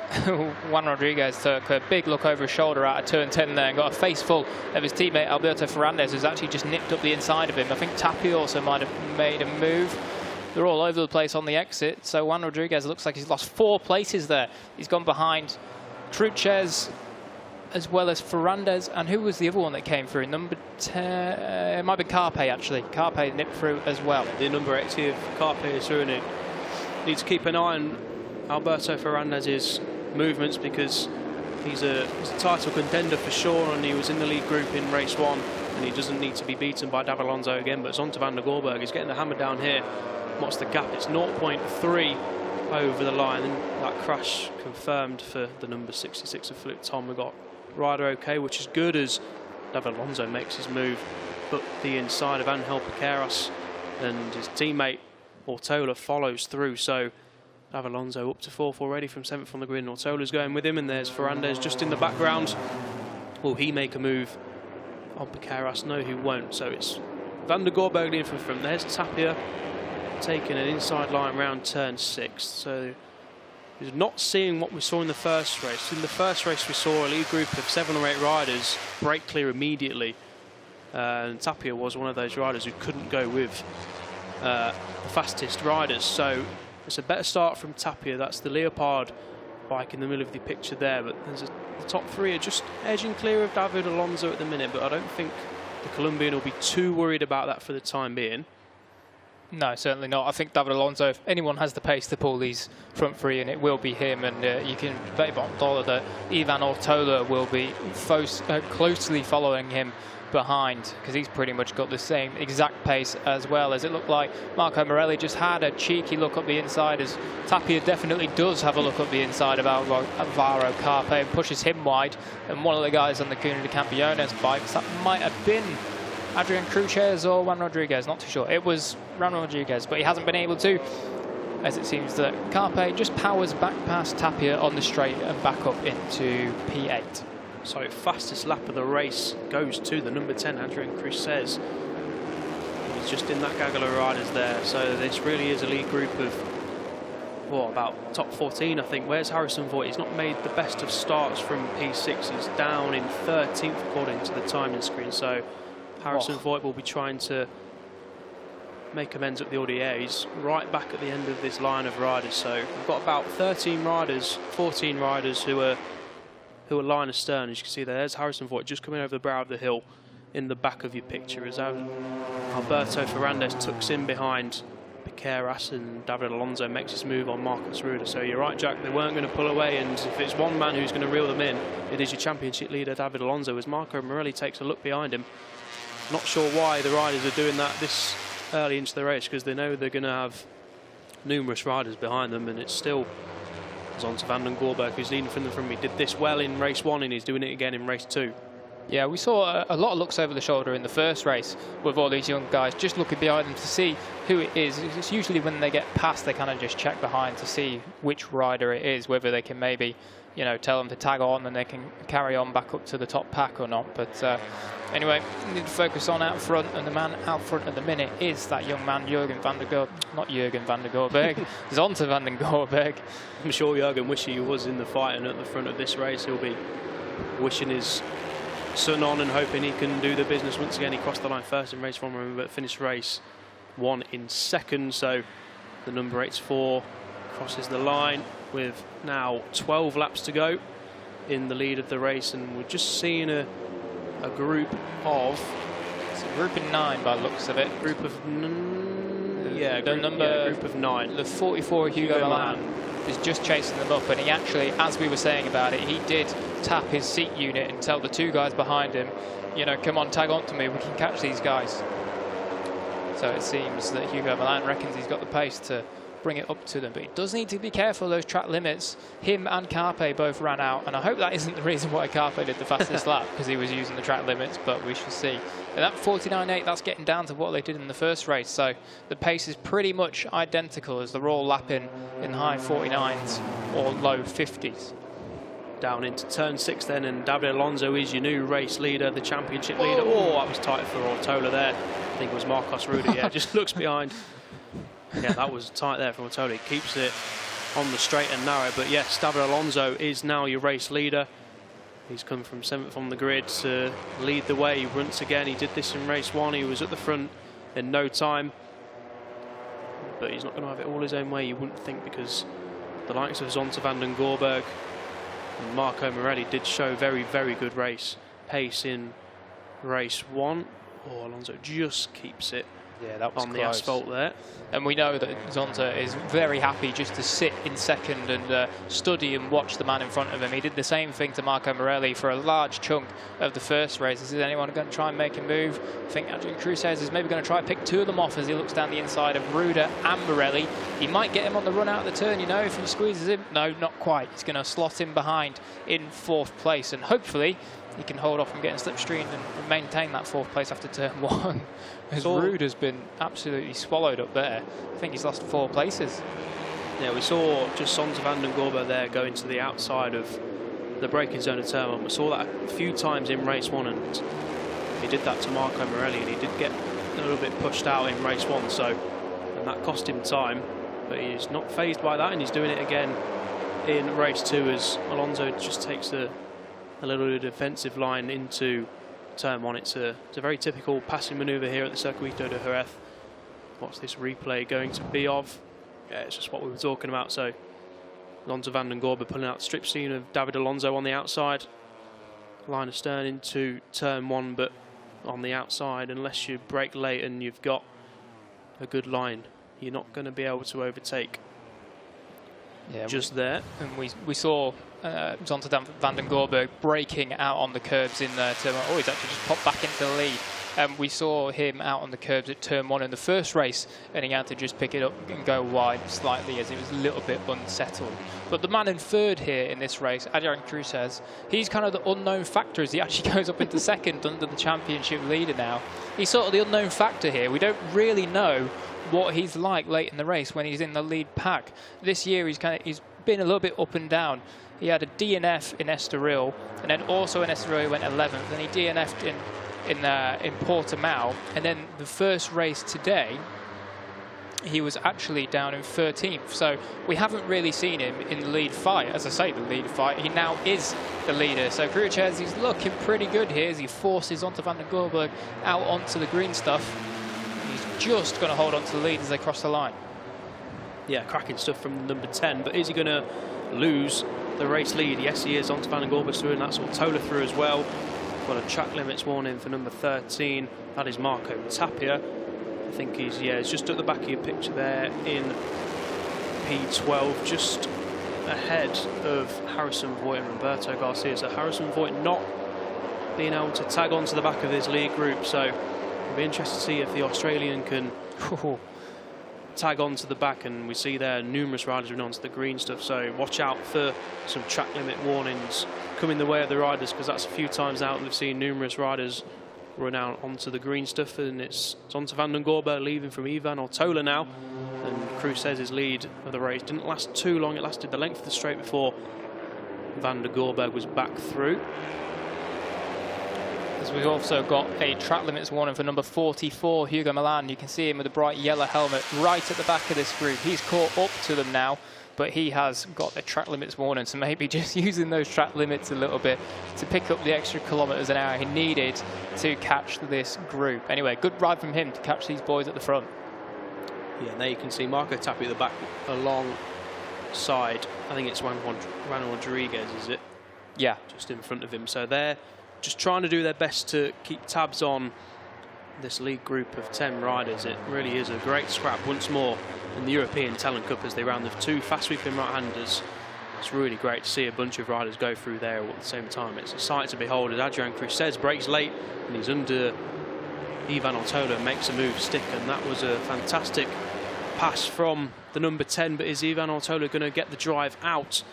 B: Juan Rodriguez took a big look over his shoulder out of turn 10 there and got a face full of his teammate Alberto Ferrandez, who's actually just nipped up the inside of him. I think Tapia also might have made a move. They're all over the place on the exit. So Juan Rodriguez looks like he's lost 4 places there. He's gone behind Truchez, as well as Ferrandez, and who was the other one that came through? Number 10, it might be Carpe actually. Carpe nipped through as well.
A: The number 80 of Carpe is through, and it needs to keep an eye on Alberto Ferrandez's movements, because he's a title contender for sure, and he was in the lead group in race 1, and he doesn't need to be beaten by David Alonso again. But Zonta van den Gorberg is getting the hammer down here. What's the gap? It's 0.3 over the line, and that crash confirmed for the number 66 of Philip Ton. We've got rider okay, which is good, as David Alonso makes his move, but the inside of Angel Piqueras, and his teammate Ortola follows through. So David Alonso up to 4th already from 7th on the grid, and Ortola's going with him, and there's Ferrandez just in the background. Will he make a move on Piqueras? No, he won't. So it's van den Gorberg leading from front. There's Tapia taking an inside line round turn 6. So he's not seeing what we saw in the first race. In the first race, we saw a lead group of 7 or 8 riders break clear immediately. And Tapia was one of those riders who couldn't go with the fastest riders. So it's a better start from Tapia. That's the Leopard bike in the middle of the picture there. But the top 3 are just edging clear of David Alonso at the minute. But I don't think the Colombian will be too worried about that for the time being.
B: No, certainly not. I think David Alonso, if anyone has the pace to pull these front three, and it will be him, and you can bet bottom dollar that Ivan Ortola will be closely following him behind, because he's pretty much got the same exact pace as well. As it looked like Marco Morelli just had a cheeky look up the inside, as Tapia definitely does have a look up the inside of Alvaro Carpe and pushes him wide. And one of the guys on the Cuna de Campeones bikes, that might have been Adrian Cruces or Juan Rodriguez, not too sure. It was Juan Rodriguez, but he hasn't been able to, as it seems that Carpe just powers back past Tapia on the straight and back up into P8.
A: So fastest lap of the race goes to the number 10, Adrian Cruces. He's just in that gaggle of riders there. So this really is a lead group of, what, about top 14, I think. Where's Harrison Voight? He's not made the best of starts from P6. He's down in 13th according to the timing screen. So Harrison Voight will be trying to make amends at the Audier. He's right back at the end of this line of riders. So we've got about 13 riders, 14 riders who are line astern. As you can see there's Harrison Voight just coming over the brow of the hill in the back of your picture, as Alberto Ferrandez tucks in behind Piqueras, and David Alonso makes his move on Marcus Ruda. So you're right, Jack, they weren't going to pull away, and if it's one man who's going to reel them in, it is your championship leader David Alonso, as Marco Morelli takes a look behind him. Not sure why the riders are doing that this early into the race, because they know they're going to have numerous riders behind them, and it's still Zonta van den Gorberg who's leading from them. He did this well in race 1 and he's doing it again in race 2.
B: Yeah, we saw a lot of looks over the shoulder in the first race with all these young guys just looking behind them to see who it is. It's usually when they get past, they kind of just check behind to see which rider it is, whether they can maybe, you know, tell them to tag on and they can carry on back up to the top pack or not. But anyway, we need to focus on out front, and the man out front at the minute is that young man, Zonta van den Gorberg.
A: I'm sure Jürgen wishes he was in the fight and at the front of this race. He'll be wishing his son on and hoping he can do the business once again. He crossed the line first in race 1, remember, but finished race 1 in second. So the number 84 crosses the line with now 12 laps to go in the lead of the race, and we're just seeing a group of,
B: it's a group of 9 by the looks of it.
A: Group of group of 9.
B: The 44 Hugo Milan is just chasing them up, and he actually, as we were saying about it, he did tap his seat unit and tell the 2 guys behind him, you know, come on, tag on to me, we can catch these guys. So it seems that Hugo Milan reckons he's got the pace to bring it up to them, but he does need to be careful of those track limits. Him and Carpe both ran out, and I hope that isn't the reason why Carpe did the fastest lap, because he was using the track limits, but we shall see. And that 49.8, that's getting down to what they did in the first race, so the pace is pretty much identical as they're all lapping in the high 49s or low 50s.
A: Down into turn 6 then, and David Alonso is your new race leader, the championship leader. Oh, that was tight for Ortola there. I think it was Marcos Ruda, yeah, just looks behind. Yeah, that was tight there from Ortola. He keeps it on the straight and narrow. But yes, David Alonso is now your race leader. He's come from 7th on the grid to lead the way once again. He did this in race 1. He was at the front in no time. But he's not going to have it all his own way, you wouldn't think, because the likes of Zonta van den Gorberg and Marco Morelli did show very, very good race pace in race 1. Oh, Alonso just keeps it.
B: Yeah, that was
A: on
B: close.
A: The asphalt there.
B: And we know that Zonta is very happy just to sit in second and study and watch the man in front of him. He did the same thing to Marco Morelli for a large chunk of the first race. Is anyone going to try and make a move? I think Adrian Cruces is maybe going to try and pick 2 of them off as he looks down the inside of Ruda and Morelli. He might get him on the run out of the turn, you know, if he squeezes him. No, not quite. He's going to slot him behind in 4th place, and hopefully he can hold off from getting slipstreamed and maintain that 4th place after turn 1. As Rude has been absolutely swallowed up there. I think he's lost 4 places.
A: Yeah, we saw just Zonta van den Gorberg there going to the outside of the braking zone of turn 1. We saw that a few times in race 1, and he did that to Marco Morelli, and he did get a little bit pushed out in race 1, so, and that cost him time, but he's not fazed by that, and he's doing it again in race 2 as Alonso just takes a little defensive line into turn 1. It's a very typical passing manoeuvre here at the Circuito de Jerez. What's this replay going to be of? Yeah, it's just what we were talking about. So Zonta van den Gorberg pulling out the strip scene of David Alonso on the outside. Line astern into turn 1, but on the outside, unless you brake late and you've got a good line. You're not going to be able to overtake just there.
B: And we saw Zonta van den Gorberg breaking out on the curbs in turn 1. Oh, he's actually just popped back into the lead. We saw him out on the curbs at turn 1 in the first race, and he had to just pick it up and go wide slightly as it was a little bit unsettled. But the man in third here in this race, Adrian Cruz, he's kind of the unknown factor as he actually goes up into second under the championship leader now. He's sort of the unknown factor here. We don't really know what he's like late in the race when he's in the lead pack. This year he's been a little bit up and down. He had a DNF in Estoril, and then also in Estoril he went 11th, and he DNF'd in Portimao, and then the first race today he was actually down in 13th. So we haven't really seen him in the lead fight. As I say, the lead fight, he now is the leader. So Jerez, he's looking pretty good here as he forces onto Van den Gorberg out onto the green stuff. He's just going to hold on to the lead as they cross the line.
A: Yeah, cracking stuff from number 10, but is he going to lose the race lead? Yes, he is. Onto Van den Gorberg through, and that's Tola through as well. Got a track limits warning for number 13. That is Marco Tapia. I think he's just at the back of your picture there in P12, just ahead of Harrison Voight and Roberto Garcia. So Harrison Voight not being able to tag onto the back of this lead group. So it'll be interesting to see if the Australian can tag onto the back, and we see there numerous riders running onto the green stuff. So watch out for some track limit warnings coming the way of the riders, because that's a few times out we've seen numerous riders run out onto the green stuff, and it's onto Van den Gorberg leaving from Ivan Ortola now, and Cruz says his lead of the race didn't last too long. It lasted the length of the straight before Van den Gorberg was back through.
B: As we've also got a track limits warning for number 44, Hugo Milan. You can see him with a bright yellow helmet right at the back of this group. He's caught up to them now, but he has got a track limits warning, so maybe just using those track limits a little bit to pick up the extra kilometres an hour he needed to catch this group. Anyway, good ride from him to catch these boys at the front.
A: Yeah, and there you can see Marco Tapia at the back alongside, I think it's Juan Rodriguez, is it?
B: Yeah.
A: Just in front of him. So they're just trying to do their best to keep tabs on this league group of 10 riders. It really is a great scrap once more in the European Talent Cup as they round the 2 fast sweeping right-handers. It's really great to see a bunch of riders go through there all at the same time. It's a sight to behold as Adrian Cruz breaks late and he's under Ivan Ortola and makes a move stick, and that was a fantastic pass from the number 10. But is Ivan Ortola going to get the drive out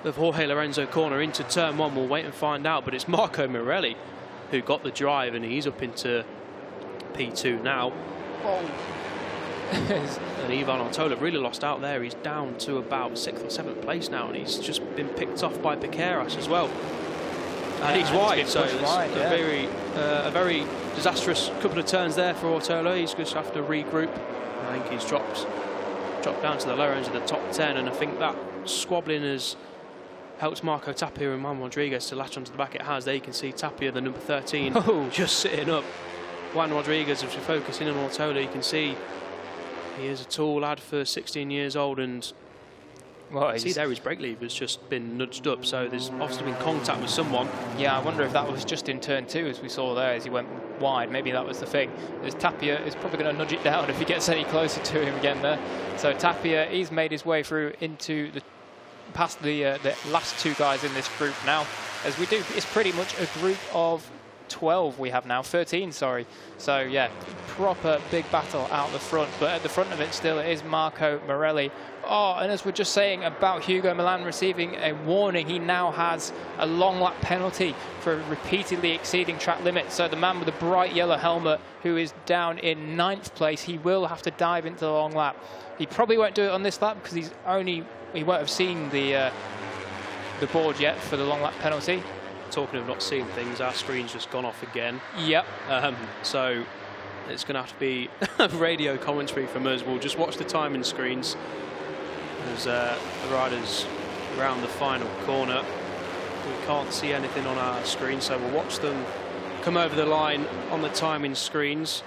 A: of Jorge Lorenzo corner into turn 1? We'll wait and find out, but it's Marco Morelli who got the drive, and he's up into P2 now.
B: Oh.
A: And Ivan Ortola really lost out there. He's down to about 6th or 7th place now, and he's just been picked off by Piqueras as well. And he's wide, so it's a very disastrous couple of turns there for Ortola. He's just have to regroup. I think he's dropped down to the lower ends of the top 10, and I think that squabbling has helped Marco Tapia and Juan Rodriguez to latch onto the back. It has. There you can see Tapia, the number 13, just sitting up. Juan Rodriguez, if you're focusing on Ortola, you can see he is a tall lad for 16 years old, and see there his brake lever has just been nudged up, so there's obviously been contact with someone.
B: Yeah, I wonder if that was just in turn 2 as we saw there as he went wide. Maybe that was the thing. As Tapia is probably going to nudge it down if he gets any closer to him again there. So Tapia, he's made his way through into past the last 2 guys in this group now. As we do, it's pretty much a group of 12 we have now, 13, sorry. So yeah, proper big battle out the front, but at the front of it still it is Marco Morelli. Oh, and as we're just saying about Hugo Milan receiving a warning, he now has a long lap penalty for repeatedly exceeding track limits. So the man with the bright yellow helmet, who is down in 9th place, he will have to dive into the long lap. He probably won't do it on this lap because he won't have seen the board yet for the long lap penalty.
A: Talking of not seeing things, our screen's just gone off again.
B: Yep.
A: So it's going to have to be radio commentary from us. We'll just watch the timing screens as the riders round the final corner. We can't see anything on our screen, so we'll watch them come over the line on the timing screens.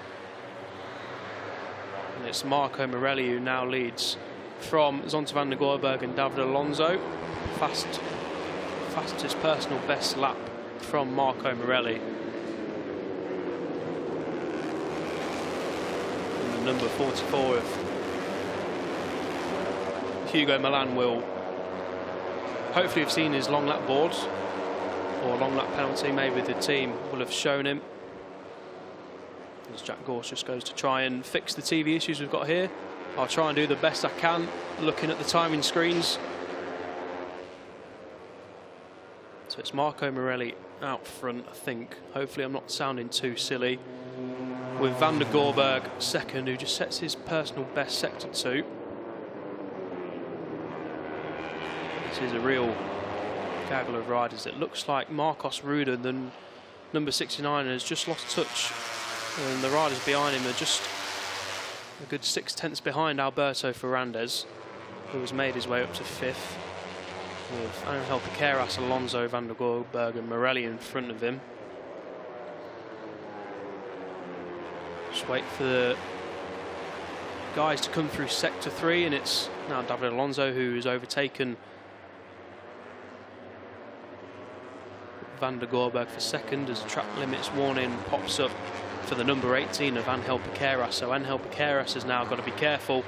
A: And it's Marco Morelli who now leads from Zonta van den Gorberg and David Alonso. Fastest personal best lap from Marco Morelli. And number 44 of Hugo Milan will hopefully have seen his long lap board or long lap penalty. Maybe the team will have shown him. As Jack Gorse just goes to try and fix the TV issues we've got here. I'll try and do the best I can looking at the timing screens. So it's Marco Morelli out front, I think. Hopefully I'm not sounding too silly. With Van der Gorberg second, who just sets his personal best sector 2. This is a real gaggle of riders. It looks like Marcos Ruden, the number 69, has just lost touch. And the riders behind him are just a good 6/10 behind Alberto Ferrandez, who has made his way up to 5th. With Angel Piqueras, Alonso, Van der Gorberg and Morelli in front of him. Just wait for the guys to come through sector 3, and it's now David Alonso who has overtaken Van der Gorberg for second as track limits warning pops up for the number 18 of Angel Piqueras. So Angel Piqueras has now got to be careful.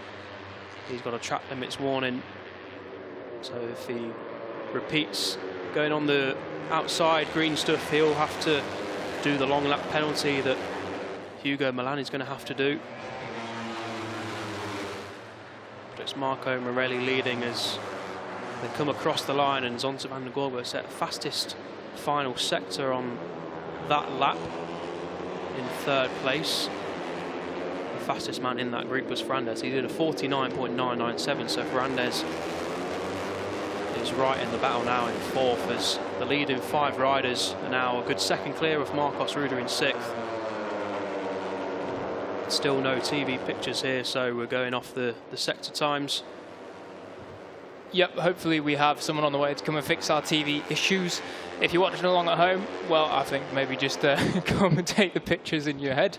A: He's got a track limits warning. So if he repeats going on the outside green stuff, he'll have to do the long lap penalty that Hugo Milan is going to have to do. But it's Marco Morelli leading as they come across the line, and Zonta van der Gorberg set fastest final sector on that lap in 3rd place. The fastest man in that group was Ferrandez. He did a 49.997, so Ferrandez is right in the battle now in 4th as the leading 5 riders are now a good second clear of Marcos Ruder in 6th. Still no TV pictures here, so we're going off the sector times.
B: Yep, hopefully we have someone on the way to come and fix our TV issues. If you're watching along at home, well, I think maybe just come and take the pictures in your head.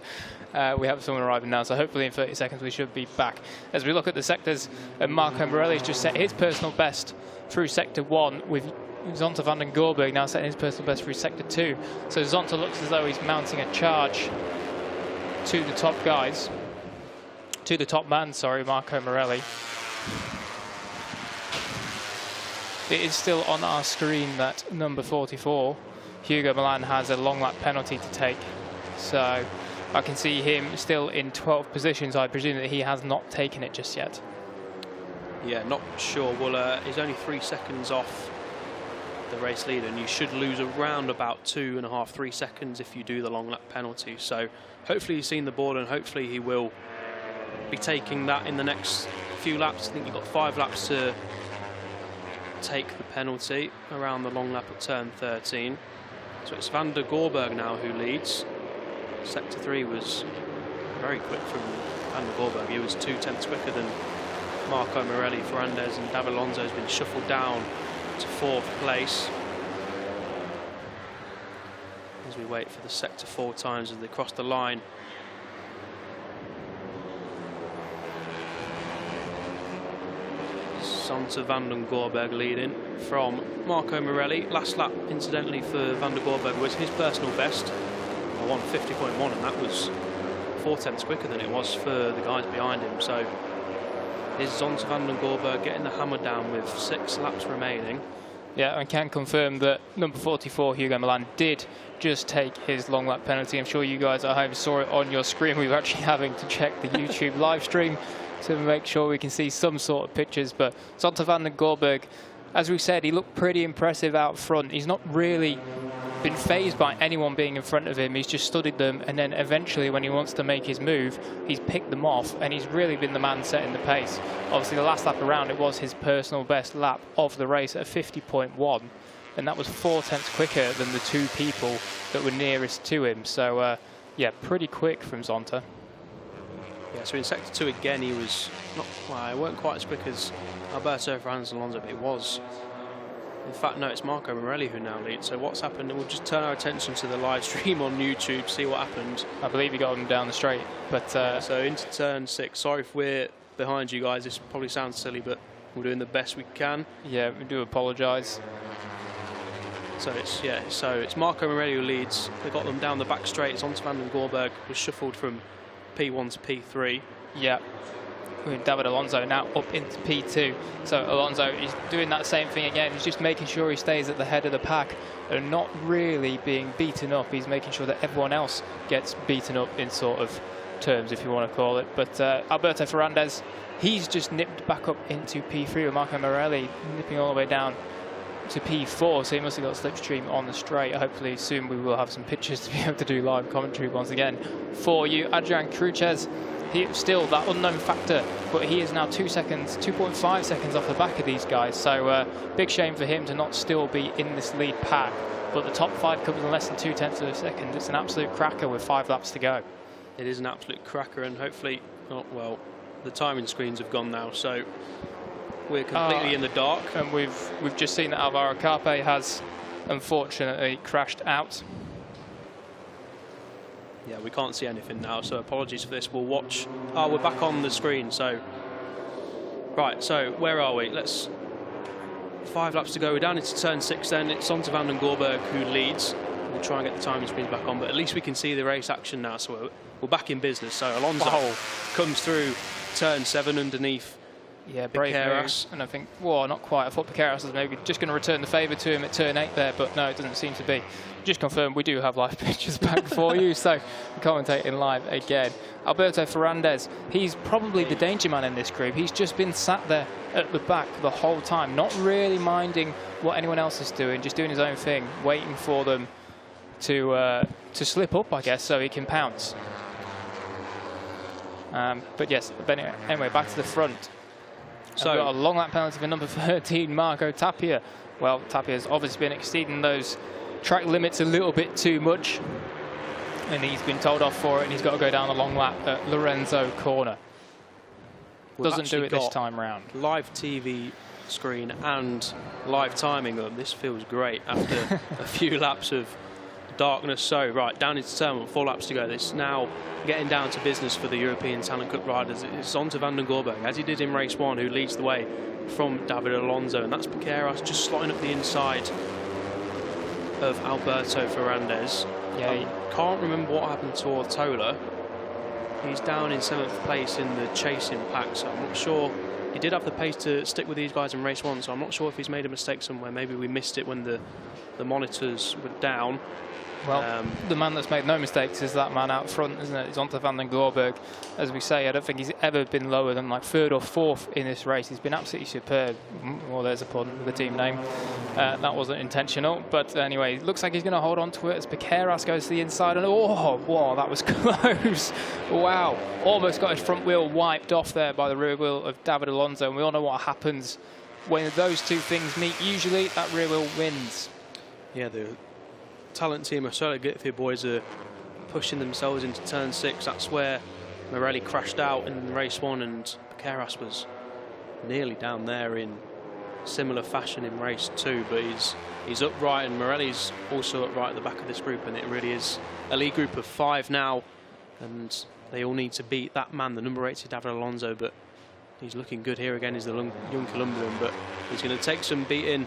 B: We have someone arriving now, so hopefully in 30 seconds we should be back. As we look at the sectors, Marco Morelli's just set his personal best through sector 1, with Zonta van den Gorberg now setting his personal best through sector 2. So Zonta looks as though he's mounting a charge to the top guys, to the top man, sorry, Marco Morelli. It is still on our screen that number 44, Hugo Milan, has a long lap penalty to take. So I can see him still in 12th position, so I presume that he has not taken it just yet.
A: Yeah, not sure. Well, he's only 3 seconds off the race leader, and you should lose around about 2.5, 3 seconds if you do the long lap penalty. So hopefully he's seen the board, and hopefully he will be taking that in the next few laps. I think you've got 5 laps to take the penalty around the long lap at turn 13. So it's Van der Gorberg now who leads. Sector 3 was very quick from Van der Gorberg. He was 2/10 quicker than Marco Morelli. Ferrandez and David Alonso has been shuffled down to 4th place as we wait for the sector 4 times as they cross the line. Zonta van den Gorberg leading from Marco Morelli. Last lap, incidentally, for Van der Gorberg was his personal best, 1:50.1, and that was 4/10 quicker than it was for the guys behind him. So is Zonta van den Gorberg getting the hammer down with 6 laps remaining.
B: Yeah, I can confirm that number 44, Hugo Milan, did just take his long lap penalty. I'm sure you guys at home saw it on your screen. We were actually having to check the YouTube live stream to make sure we can see some sort of pictures. But Zonta van den Gorberg, as we said, he looked pretty impressive out front. He's not really been phased by anyone being in front of him. He's just studied them, and then eventually when he wants to make his move, he's picked them off, and he's really been the man setting the pace. Obviously the last lap around, it was his personal best lap of the race at 50.1, and that was 4/10 quicker than the 2 people that were nearest to him. So yeah, pretty quick from Zonta.
A: Yeah, so in sector 2 again, he was not, well, he weren't quite as quick as Alberto Ferrandez and Alonso, but it was. In fact, no, it's Marco Morelli who now leads. So what's happened? We'll just turn our attention to the live stream on YouTube, see what happened.
B: I believe he got him down the straight, but
A: so into turn 6. Sorry if we're behind you guys. This probably sounds silly, but we're doing the best we can.
B: Yeah, we do apologise.
A: So it's Marco Morelli who leads. They got them down the back straight. Zonta van den Gorberg was shuffled from P1 to P3.
B: Yeah. With David Alonso now up into P2. So Alonso is doing that same thing again. He's just making sure he stays at the head of the pack and not really being beaten up. He's making sure that everyone else gets beaten up in sort of terms, if you want to call it. But Alberto Ferrandez, he's just nipped back up into P3 with Marco Morelli nipping all the way down to P4, so he must have got slipstream on the straight. Hopefully soon we will have some pictures to be able to do live commentary once again for you. Adrian Cruces, he still that unknown factor, but he is now 2.5 seconds off the back of these guys. So big shame for him to not still be in this lead pack. But the top 5 comes in less than 0.2 of a second. It's an absolute cracker with 5 laps to go.
A: It is an absolute cracker, and hopefully, well, the timing screens have gone now, so we're completely in the dark.
B: And we've just seen that Alvaro Carpe has unfortunately crashed out.
A: Yeah, we can't see anything now, so apologies for this. We'll watch. Oh, we're back on the screen, so right. So where are we? Let's 5 laps to go. We're down into turn 6. Then it's on to Van den Gorberg, who leads. We'll try and get the timing screens back on, but at least we can see the race action now. So we're back in business. So Alonso comes through turn 7 underneath.
B: Yeah, brave move. And I think, well, not quite. I thought Piqueras was maybe just going to return the favour to him at turn 8 there, but no, it doesn't seem to be. Just confirmed, we do have live pictures back for you, so commentating live again. Alberto Ferrandez, he's probably the danger man in this group. He's just been sat there at the back the whole time, not really minding what anyone else is doing, just doing his own thing, waiting for them to slip up, I guess, so he can pounce. But yes, anyway, back to the front. So we've got a long lap penalty for number 13, Marco Tapia. Well, Tapia's obviously been exceeding those track limits a little bit too much, and he's been told off for it, and he's got to go down a long lap at Lorenzo Corner. Doesn't do it this time round.
A: Live TV screen and live timing on. This feels great after a few laps of darkness. So right, down into turn 1, 4 laps to go. This now getting down to business for the European Talent Cup riders. It's on to Van den Gorberg, as he did in race 1, who leads the way from David Alonso, and that's Piqueras just slotting up the inside of Alberto Ferrandez. Yeah, I can't remember what happened to Ortola. He's down in 7th place in the chasing pack, so I'm not sure. He did have the pace to stick with these guys in race 1, so I'm not sure if he's made a mistake somewhere. Maybe we missed it when the monitors were down.
B: Well, the man that's made no mistakes is that man out front, isn't it? It's on to Van den Gorberg. As we say, I don't think he's ever been lower than like 3rd or 4th in this race. He's been absolutely superb. Well, there's a pun with the team name. That wasn't intentional. But anyway, it looks like he's going to hold on to it as Piqueras goes to the inside. And oh, wow, that was close. Wow. Almost got his front wheel wiped off there by the rear wheel of David Alonso. And we all know what happens when those two things meet. Usually that rear wheel wins.
A: Yeah, the Talent Team Estrella Galicia boys are pushing themselves into turn 6. That's where Morelli crashed out in race 1, and Piqueras was nearly down there in similar fashion in race 2, but he's upright, and Morelli's also upright at the back of this group, and it really is a lead group of 5 now, and they all need to beat that man, the number 80 David Alonso, but he's looking good here again. He's the young Colombian, but he's going to take some beating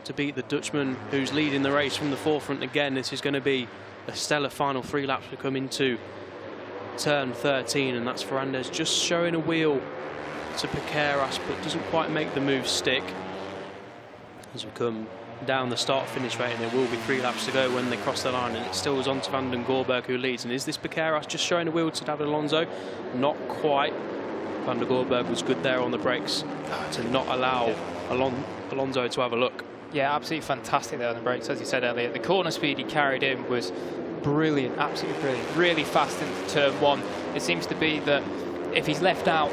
A: to beat the Dutchman who's leading the race from the forefront again. This is going to be a stellar final 3 laps to come into turn 13, and that's Ferrandez just showing a wheel to Piqueras, but doesn't quite make the move stick. As we come down the start-finish rate, and there will be 3 laps to go when they cross the line, and it still is on to Van den Gorberg, who leads. And is this Piqueras just showing a wheel to David Alonso? Not quite. Van den Gorberg was good there on the brakes to not allow Alonso to have a look.
B: Yeah, absolutely fantastic there on the brakes. As you said earlier, the corner speed he carried in was brilliant, absolutely brilliant. Really fast into turn 1. It seems to be that if he's left out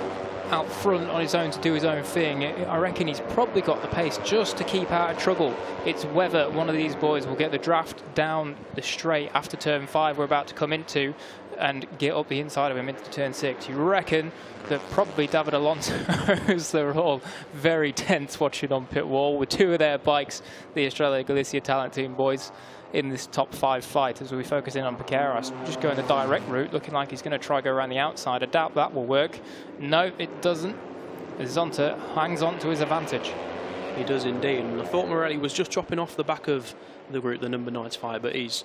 B: front on his own to do his own thing, I reckon he's probably got the pace just to keep out of trouble. It's whether one of these boys will get the draft down the straight after turn 5 we're about to come into and get up the inside of him into turn 6. You reckon that probably David Alonso's, they're all very tense watching on pit wall with 2 of their bikes, the Estrella Galicia Talent Team boys, in this top 5 fight as we focus in on Piqueras. Just going the direct route, looking like he's going to try go around the outside. I doubt that will work. No, it doesn't. Zonta hangs on to his advantage.
A: He does indeed. And I thought Morelli was just dropping off the back of the group, the number 95, but he's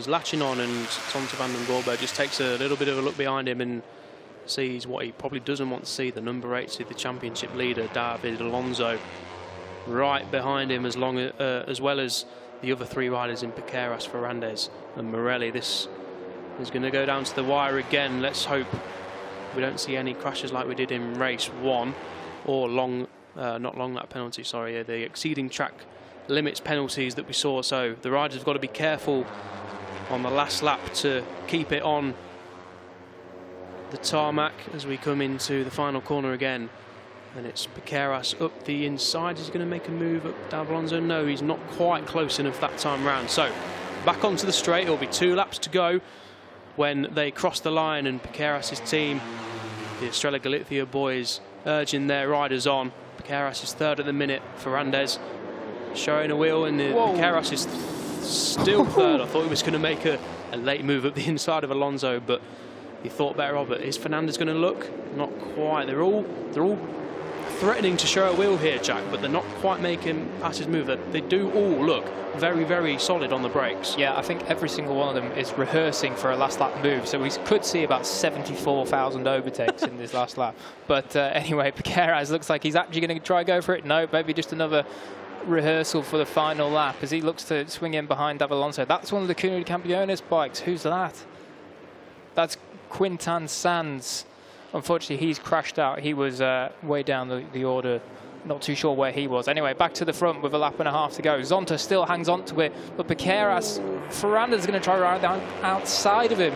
A: latching on, and Zonta Van den Gorberg just takes a little bit of a look behind him, and sees what he probably doesn't want to see, the number 8, the championship leader, David Alonso, right behind him, as well as the other 3 riders in Piqueras, Ferrandis and Morelli. This is going to go down to the wire again. Let's hope we don't see any crashes like we did in race 1, or not long lap penalty, sorry, the exceeding track limits penalties that we saw. So the riders have got to be careful on the last lap to keep it on the tarmac as we come into the final corner again. And it's Piqueras up the inside. Is he going to make a move up David Alonso? No, he's not quite close enough that time round. So back onto the straight. It'll be 2 laps to go when they cross the line, and Piqueras' team, the Estrella Galicia boys, urging their riders on. Piqueras is 3rd at the minute. Ferrandis showing a wheel, and Piqueras is still 3rd. I thought he was going to make a late move up the inside of Alonso, but he thought better of it. Is Fernandez going to look? Not quite. They're all threatening to show a wheel here, Jack, but they're not quite making passes move. They do all look very, very solid on the brakes.
B: Yeah, I think every single one of them is rehearsing for a last lap move, so we could see about 74,000 overtakes in this last lap. But anyway, Piqueras looks like he's actually going to try go for it. No, maybe just another rehearsal for the final lap as he looks to swing in behind David Alonso. That's one of the Cunha Campeones bikes. Who's that? That's Quintan Sanz. Unfortunately, he's crashed out. He was way down the order. Not too sure where he was. Anyway, back to the front with a lap and a half to go. Zonta still hangs on to it, but Piqueras, Ferrandis is going to try right down outside of him.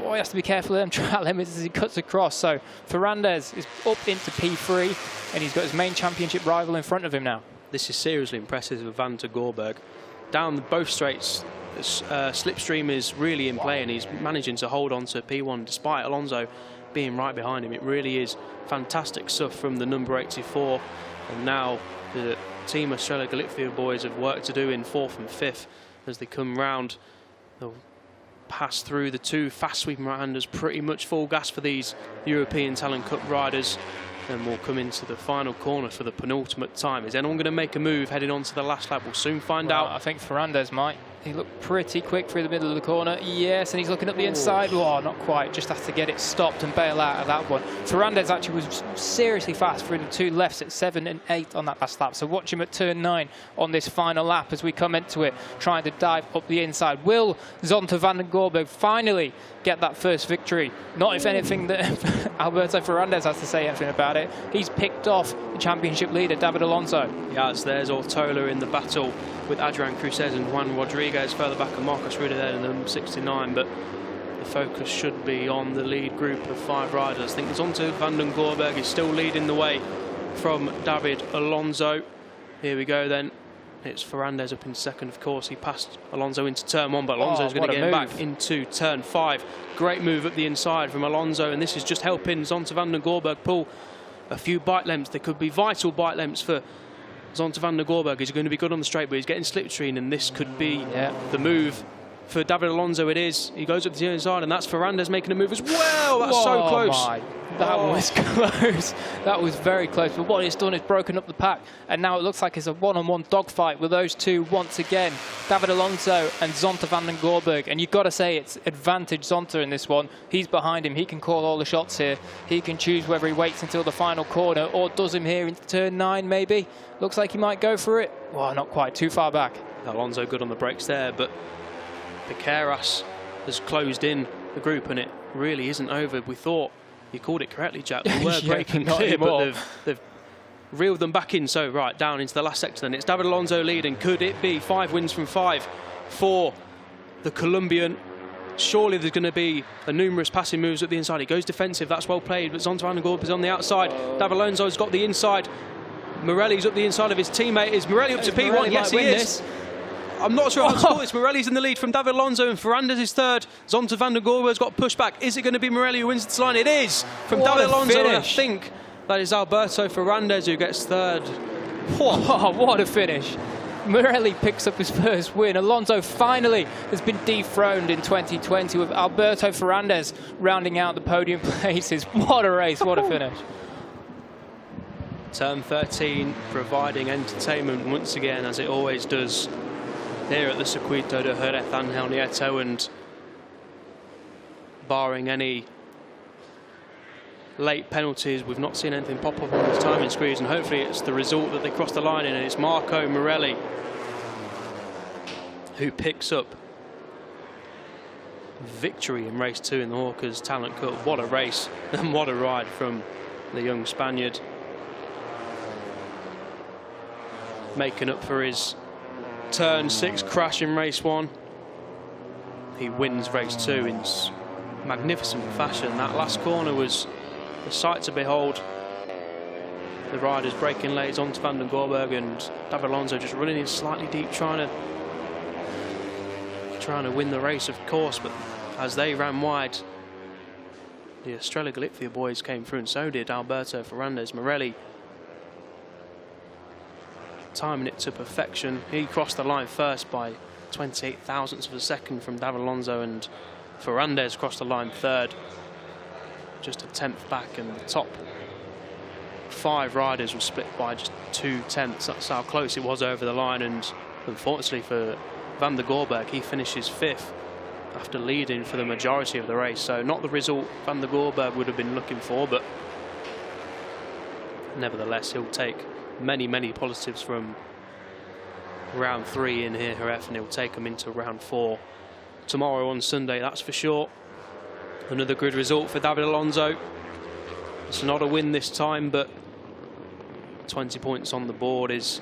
B: Oh, he has to be careful of them track limits as he cuts across. So Ferrandis is up into P3, and he's got his main championship rival in front of him now.
A: This is seriously impressive with Van der Gorberg. Down both straights, slipstream is really in play, and he's managing to hold on to P1 despite Alonso being right behind him. It really is fantastic stuff from the number 84, and now the Team Estrella Galicia boys have work to do in 4th and 5th as they come round. They'll pass through the 2 fast sweeping right-handers, pretty much full gas for these European Talent Cup riders. Then we'll come into the final corner for the penultimate time. Is anyone going to make a move heading on to the last lap? We'll soon find out.
B: I think Ferrandis might. He looked pretty quick through the middle of the corner. Yes, and he's looking up the inside. Oh, not quite. Just has to get it stopped and bail out of that one. Ferrandis actually was seriously fast through the 2 lefts at 7 and 8 on that last lap. So watch him at turn 9 on this final lap as we come into it, trying to dive up the inside. Will Zonta van den Gorberg finally get that first victory? Not if anything that Alberto Ferrandis has to say anything about it. He's picked off the championship leader, David Alonso.
A: Yes, there's Ortola in the battle with Adrian Cruzes and Juan Rodriguez further back, and Marcos Rueda there in the 69, but the focus should be on the lead group of 5 riders. I think it's onto Van den Gorberg. He's still leading the way from David Alonso. Here we go then. It's Ferrandis up in 2nd, of course. He passed Alonso into turn 1, but Alonso's going to get him back into turn 5. Great move up the inside from Alonso, and this is just helping Zonta van den Gorberg pull a few bike lengths. There could be vital bike lengths for Zonta van den Gorberg. He's going to be good on the straight, but he's getting slipstream, and this could be the move for David Alonso. It is. He goes up to the inside, and that's Ferrandis making a move as well. That's so close.
B: That was close. That was very close. But what it's done is broken up the pack, and now it looks like it's a one-on-one dogfight with those two once again, David Alonso and Zonta van den Gorberg. And you've got to say it's advantage Zonta in this one. He's behind him. He can call all the shots here. He can choose whether he waits until the final corner or does him here into turn 9 maybe. Looks like he might go for it. Well, not quite. Too far back.
A: Alonso good on the brakes there, but Piqueras has closed in the group, and it really isn't over. We thought, you called it correctly, Jack. We were breaking clear, but they've reeled them back in. So right down into the last sector then. It's David Alonso leading. Could it be 5 wins from 5 for the Colombian? Surely there's going to be a numerous passing moves at the inside. He goes defensive. That's well played, but Zonta van den Gorberg is on the outside. David Alonso's got the inside. Morelli's up the inside of his teammate. Is Morelli up to P1?
B: Morelli
A: Yes, he is. I'm not sure how to score this. Morelli's in the lead from David Alonso, and Ferrandis is 3rd. Zonta van den Gorberg's got pushed back. Is it going to be Morelli who wins this line? It is from David Alonso. And I think that is Alberto Ferrandis who gets 3rd.
B: Oh, what a finish. Morelli picks up his first win. Alonso finally has been dethroned in 2020 with Alberto Ferrandis rounding out the podium places. What a race, what a finish.
A: Turn 13 providing entertainment once again, as it always does here at the Circuito de Jerez Ángel Nieto, and barring any late penalties. We've not seen anything pop up on this timing screens, and hopefully it's the result that they cross the line in, and it's Marco Morelli who picks up victory in race 2 in the Hawkers Talent Cup. What a race and what a ride from the young Spaniard, making up for his turn 6 crash in race 1. He wins race 2 in magnificent fashion. That last corner was a sight to behold. The riders breaking lanes onto Van den Gorberg, and David Alonso just running in slightly deep, trying to win the race, of course. But as they ran wide, the Estrella Galicia boys came through, and so did Alberto Ferrandez. Morelli timing it to perfection. He crossed the line first by 28 thousandths of a second from David Alonso, and Ferrandez crossed the line third, just a tenth back, and the top 5 riders were split by just 2/10. That's how close it was over the line. And unfortunately for Van den Gorberg, he finishes 5th after leading for the majority of the race. So not the result Van den Gorberg would have been looking for, but nevertheless he'll take many positives from round 3 in here, Jerez, and he'll take them into round 4 tomorrow on Sunday, that's for sure. Another good result for David Alonso. It's not a win this time, but 20 points on the board is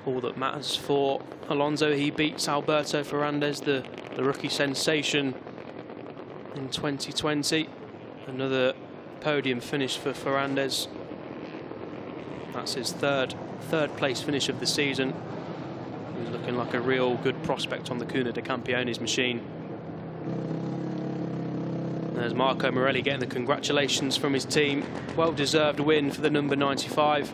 A: all that matters for Alonso. He beats Alberto Ferrandez, the rookie sensation in 2020. Another podium finish for Ferrandez. That's his third place finish of the season. He's looking like a real good prospect on the Cunha de Campiones machine. There's Marco Morelli getting the congratulations from his team. Well-deserved win for the number 95.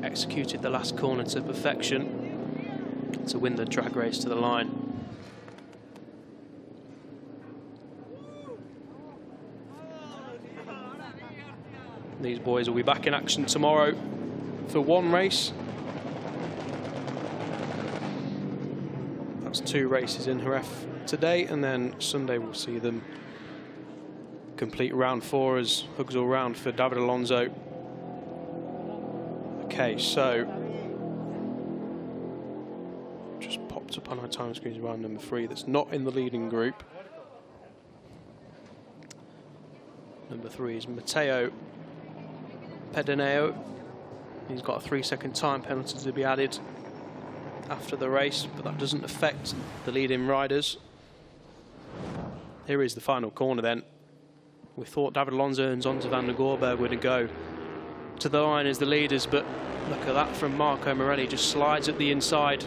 A: Executed the last corner to perfection to win the drag race to the line. These boys will be back in action tomorrow for one race. That's 2 races in Jerez today, and then Sunday we'll see them complete round 4 as hugs all round for David Alonso. Okay, so just popped up on our time screens round number 3 that's not in the leading group. Number 3 is Matteo Pederneo. He's got a 3-second time penalty to be added after the race, but that doesn't affect the leading riders. Here is the final corner then. We thought David Alonso and Zonta van den Gorberg were to go to the line as the leaders, but look at that from Marco Morelli, just slides at the inside.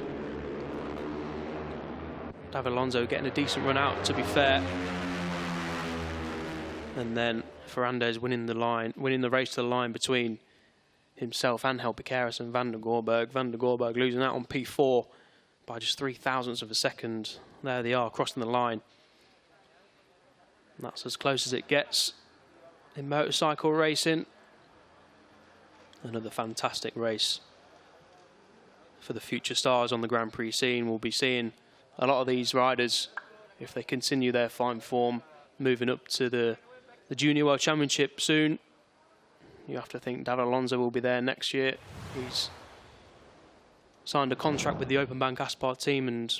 A: David Alonso getting a decent run out, to be fair. And then Ferrandez winning the race to the line between himself and Helpicaris and Van den Gorberg. Van den Gorberg losing out on P4 by just 3 thousandths of a second. There they are, crossing the line. And that's as close as it gets in motorcycle racing. Another fantastic race for the future stars on the Grand Prix scene. We'll be seeing a lot of these riders, if they continue their fine form, moving up to the Junior World Championship soon. You have to think David Alonso will be there next year. He's signed a contract with the Openbank Aspar Team, and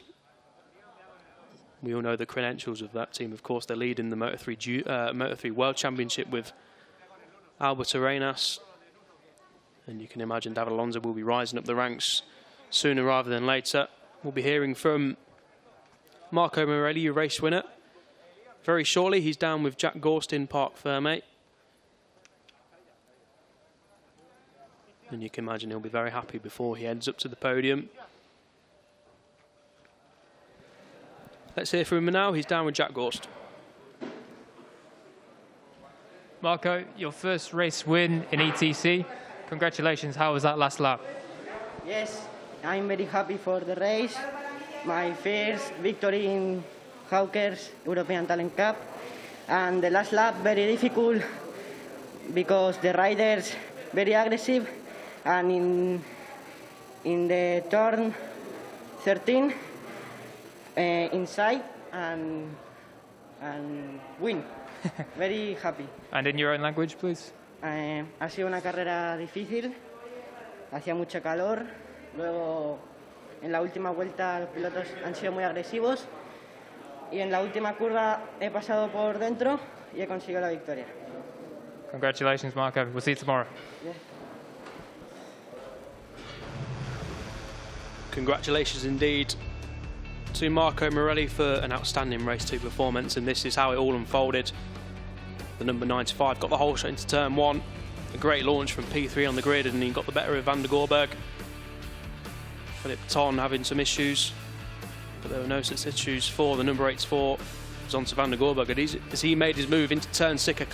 A: we all know the credentials of that team. Of course, they're leading the Moto3 World Championship with Albert Arenas. And you can imagine David Alonso will be rising up the ranks sooner rather than later. We'll be hearing from Marco Morelli, your race winner, very shortly. He's down with Jack Gorst in Parc Fermé. And you can imagine he'll be very happy before he heads up to the podium. Let's hear from him now. He's down with Jack Gorst.
B: Marco, your first race win in ETC. Congratulations. How was that last lap?
C: Yes, I'm very happy for the race. My first victory in Hawkers European Talent Cup. And the last lap very difficult because the riders very aggressive. And in the turn 13, inside and win. very happy.
B: And in your own language, please.
C: Ha sido una carrera difícil, hacía mucho calor, luego en la última vuelta los pilotos han sido muy agresivos y en la última curva he pasado por dentro y he conseguido la victoria.
B: Congratulations, Marco. We'll see you tomorrow.
C: Yeah.
A: Congratulations indeed to Marco Morelli for an outstanding race 2 performance, and this is how it all unfolded. The number 95 got the whole shot into turn 1. A great launch from P3 on the grid, and he got the better of Van der Gorberg. Philip Ton having some issues, but there were no such issues for the number 84. It was on to Van der Gorberg as he made his move into turn 6, a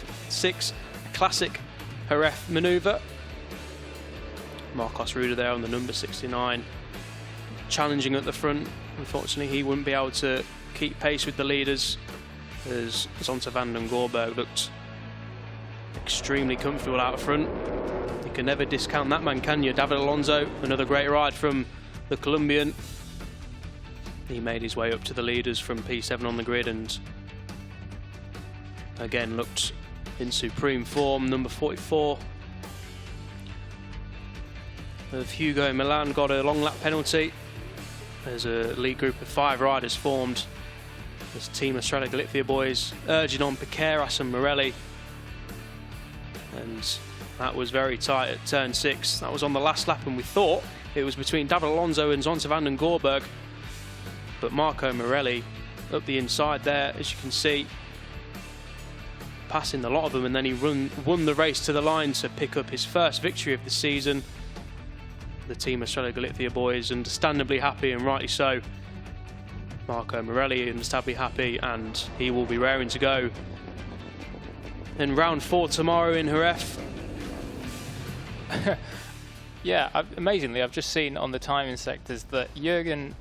A: classic Jerez manoeuvre. Marcos Ruda there on the number 69, challenging at the front. Unfortunately, he wouldn't be able to keep pace with the leaders as Zonta van den Gorberg looked extremely comfortable out front. You can never discount that man, can you? David Alonso, another great ride from the Colombian. He made his way up to the leaders from P7 on the grid and again looked in supreme form. Number 44 of Hugo Milan got a long lap penalty. There's a lead group of 5 riders formed as Team Estrella Galicia boys urging on Piqueras and Morelli, and that was very tight at turn 6. That was on the last lap, and we thought it was between David Alonso and Zonta van den Gorberg, but Marco Morelli up the inside there, as you can see, passing a lot of them, and then he won the race to the line to pick up his first victory of the season. The Team Estrella Galicia boys understandably happy, and rightly so. Marco Morelli understandably happy, and he will be raring to go in round 4 tomorrow in Jerez.
B: Yeah, amazingly, I've just seen on the timing sectors that Zonta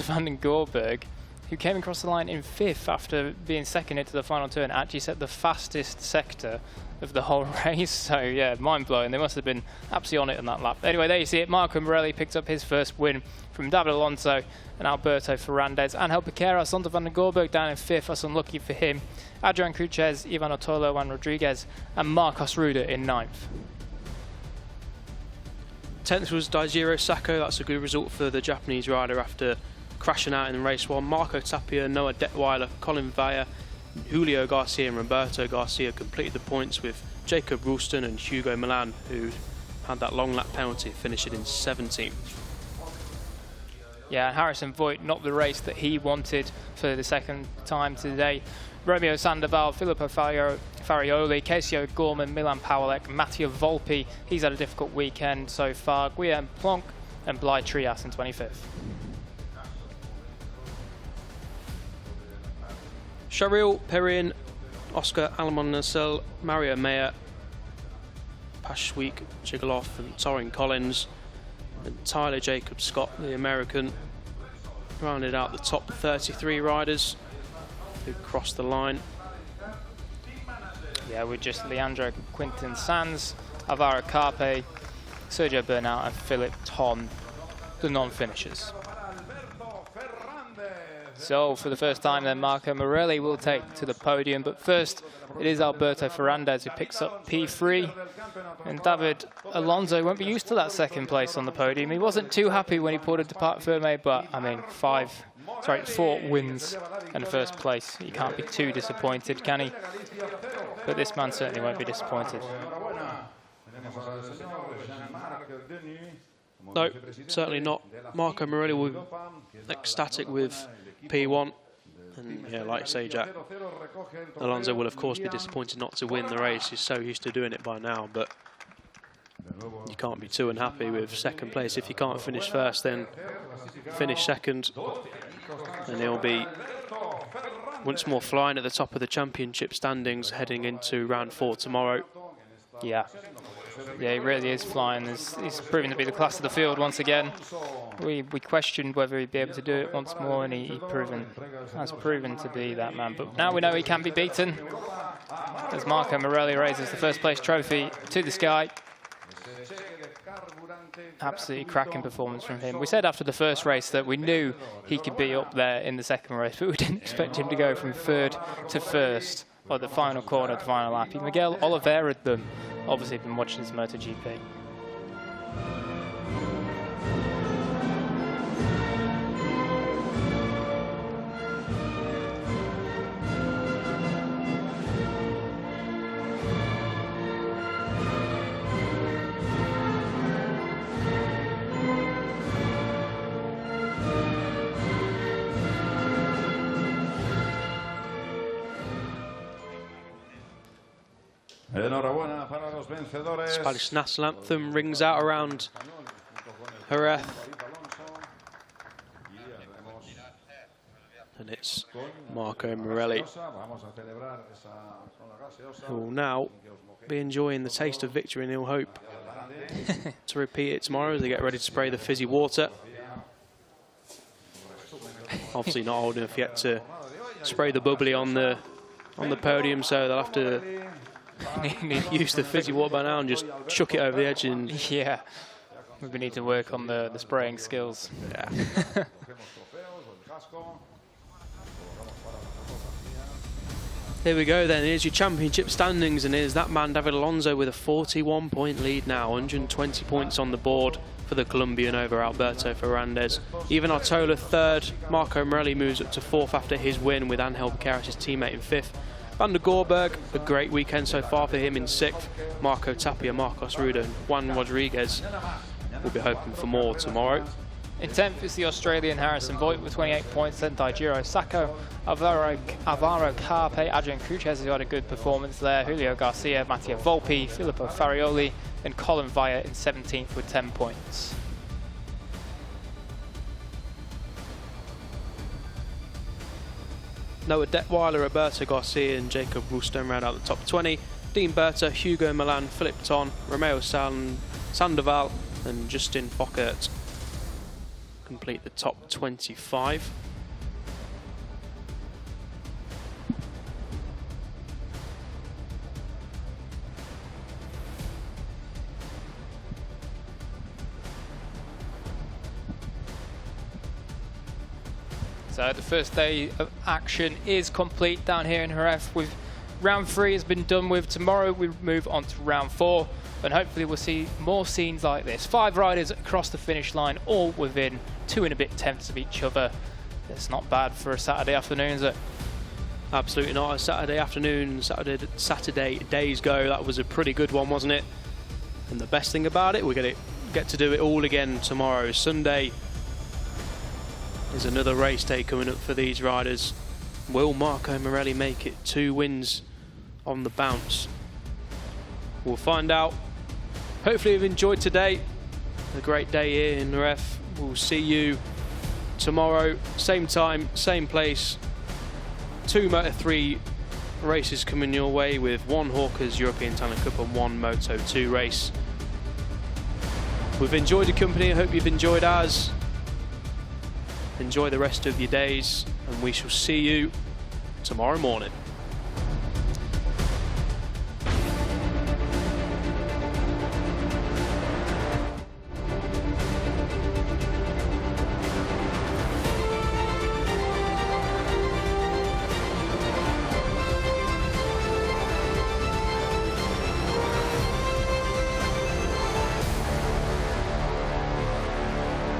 B: van den Gorberg, who came across the line in 5th after being second into the final turn, actually set the fastest sector of the whole race. So yeah, mind-blowing. They must have been absolutely on it in that lap. Anyway, there you see it. Marco Morelli picked up his first win from David Alonso and Alberto Ferrandez. Angel Piqueras, Zonta van den Gorberg down in 5th. That's unlucky for him. Adrian Cruces, Ivan Otolo, Juan Rodriguez, and Marcos Ruda in 9th.
A: 10th was Daijiro Sacco. That's a good result for the Japanese rider after crashing out in race 1. Marco Tapia, Noah Detweiler, Colin Vaya, Julio Garcia and Roberto Garcia completed the points, with Jacob Ralston and Hugo Milan, who had that long lap penalty, finishing in 17th.
B: Yeah, Harrison Voight, not the race that he wanted for the second time today. Romeo Sandoval, Filippo Farioli, Casey O'Gorman, Milan Powelek, Matteo Volpi, he's had a difficult weekend so far. Guillaume Plonk and Bly Trias in 25th.
A: Charil Perrin, Oscar Almonacel, Mario Meyer, Pashweek Jigaloff and Torin Collins, and Tyler Jacob Scott, the American, rounded out the top 33 riders who crossed the line.
B: Yeah, with just Leandro Quinton Sanz, Alvaro Carpe, Sergio Bernal and Philip Ton, the non-finishers. So for the first time then, Marco Morelli will take to the podium, but first it is Alberto Ferrandez who picks up P3, and David Alonso won't be used to that second place on the podium. He wasn't too happy when he pulled into Parc Fermé, but I mean 4 wins and first place. You can't be too disappointed, can he? But this man certainly won't be disappointed.
A: No, certainly not. Marco Morelli will be ecstatic with P1. And yeah, like you say, Jack, Alonso will of course be disappointed not to win the race. He's so used to doing it by now, but you can't be too unhappy with second place. If you can't finish first, then finish second, and he'll be once more flying at the top of the championship standings heading into round 4 tomorrow.
B: Yeah, he really is flying. He's proven to be the class of the field once again. We questioned whether he'd be able to do it once more, and he has proven to be that man. But now we know he can be beaten, as Marco Morelli raises the first place trophy to the sky. Absolutely cracking performance from him. We said after the first race that we knew he could be up there in the second race, but we didn't expect him to go from third to first, or the final corner, the final lap. Miguel Oliveira had them. Obviously been watching his MotoGP.
A: Spanish national anthem rings out around Jerez. And it's Marco Morelli, who will now be enjoying the taste of victory, and he'll hope to repeat it tomorrow as they get ready to spray the fizzy water. Obviously not old enough yet to spray the bubbly on the podium, so they'll have to use the fizzy water by now and just chuck it over the edge. And
B: yeah, we need to work on the spraying skills.
A: Yeah. Here we go then, here's your championship standings, and here's that man David Alonso with a 41-point lead now, 120 points on the board for the Colombian over Alberto Ferrandez. Even Artola third, Marco Morelli moves up to fourth after his win with Angel Becerra, his teammate, in fifth. Van der Gorberg, a great weekend so far for him, in sixth. Marco Tapia, Marcos Ruda and Juan Rodriguez will be hoping for more tomorrow.
B: In 10th is the Australian Harrison Voight with 28 points, then JWCh, Alvaro Carpe, Adrian Cruces, who had a good performance there, Julio Garcia, Mattia Volpi, Filippo Farioli, and Colin Via in 17th with 10 points.
A: Noah Detweiler, Roberto Garcia and Jacob Roulstone round out the top 20. Dean Berta, Hugo Milan, Philip Ton, Romeo Sandoval and Justin Fockert complete the top 25.
B: So the first day of action is complete down here in Jerez. With round 3 has been done with. Tomorrow we move on to round 4, and hopefully we'll see more scenes like this. 5 riders across the finish line, all within 2 and a bit tenths of each other. It's not bad for a Saturday afternoon, is it?
A: Absolutely not. A Saturday afternoon, Saturday days go. That was a pretty good one, wasn't it? And the best thing about it, we're going to get to do it all again tomorrow. Sunday is another race day coming up for these riders. Will Marco Morelli make it 2 wins on the bounce? We'll find out. Hopefully you've enjoyed today. A great day here in Jerez. We'll see you tomorrow, same time, same place. 2 Moto3 races coming your way, with 1 Hawkers European Talent Cup and 1 Moto2 race. We've enjoyed the company. I hope you've enjoyed ours. Enjoy the rest of your days, and we shall see you tomorrow morning.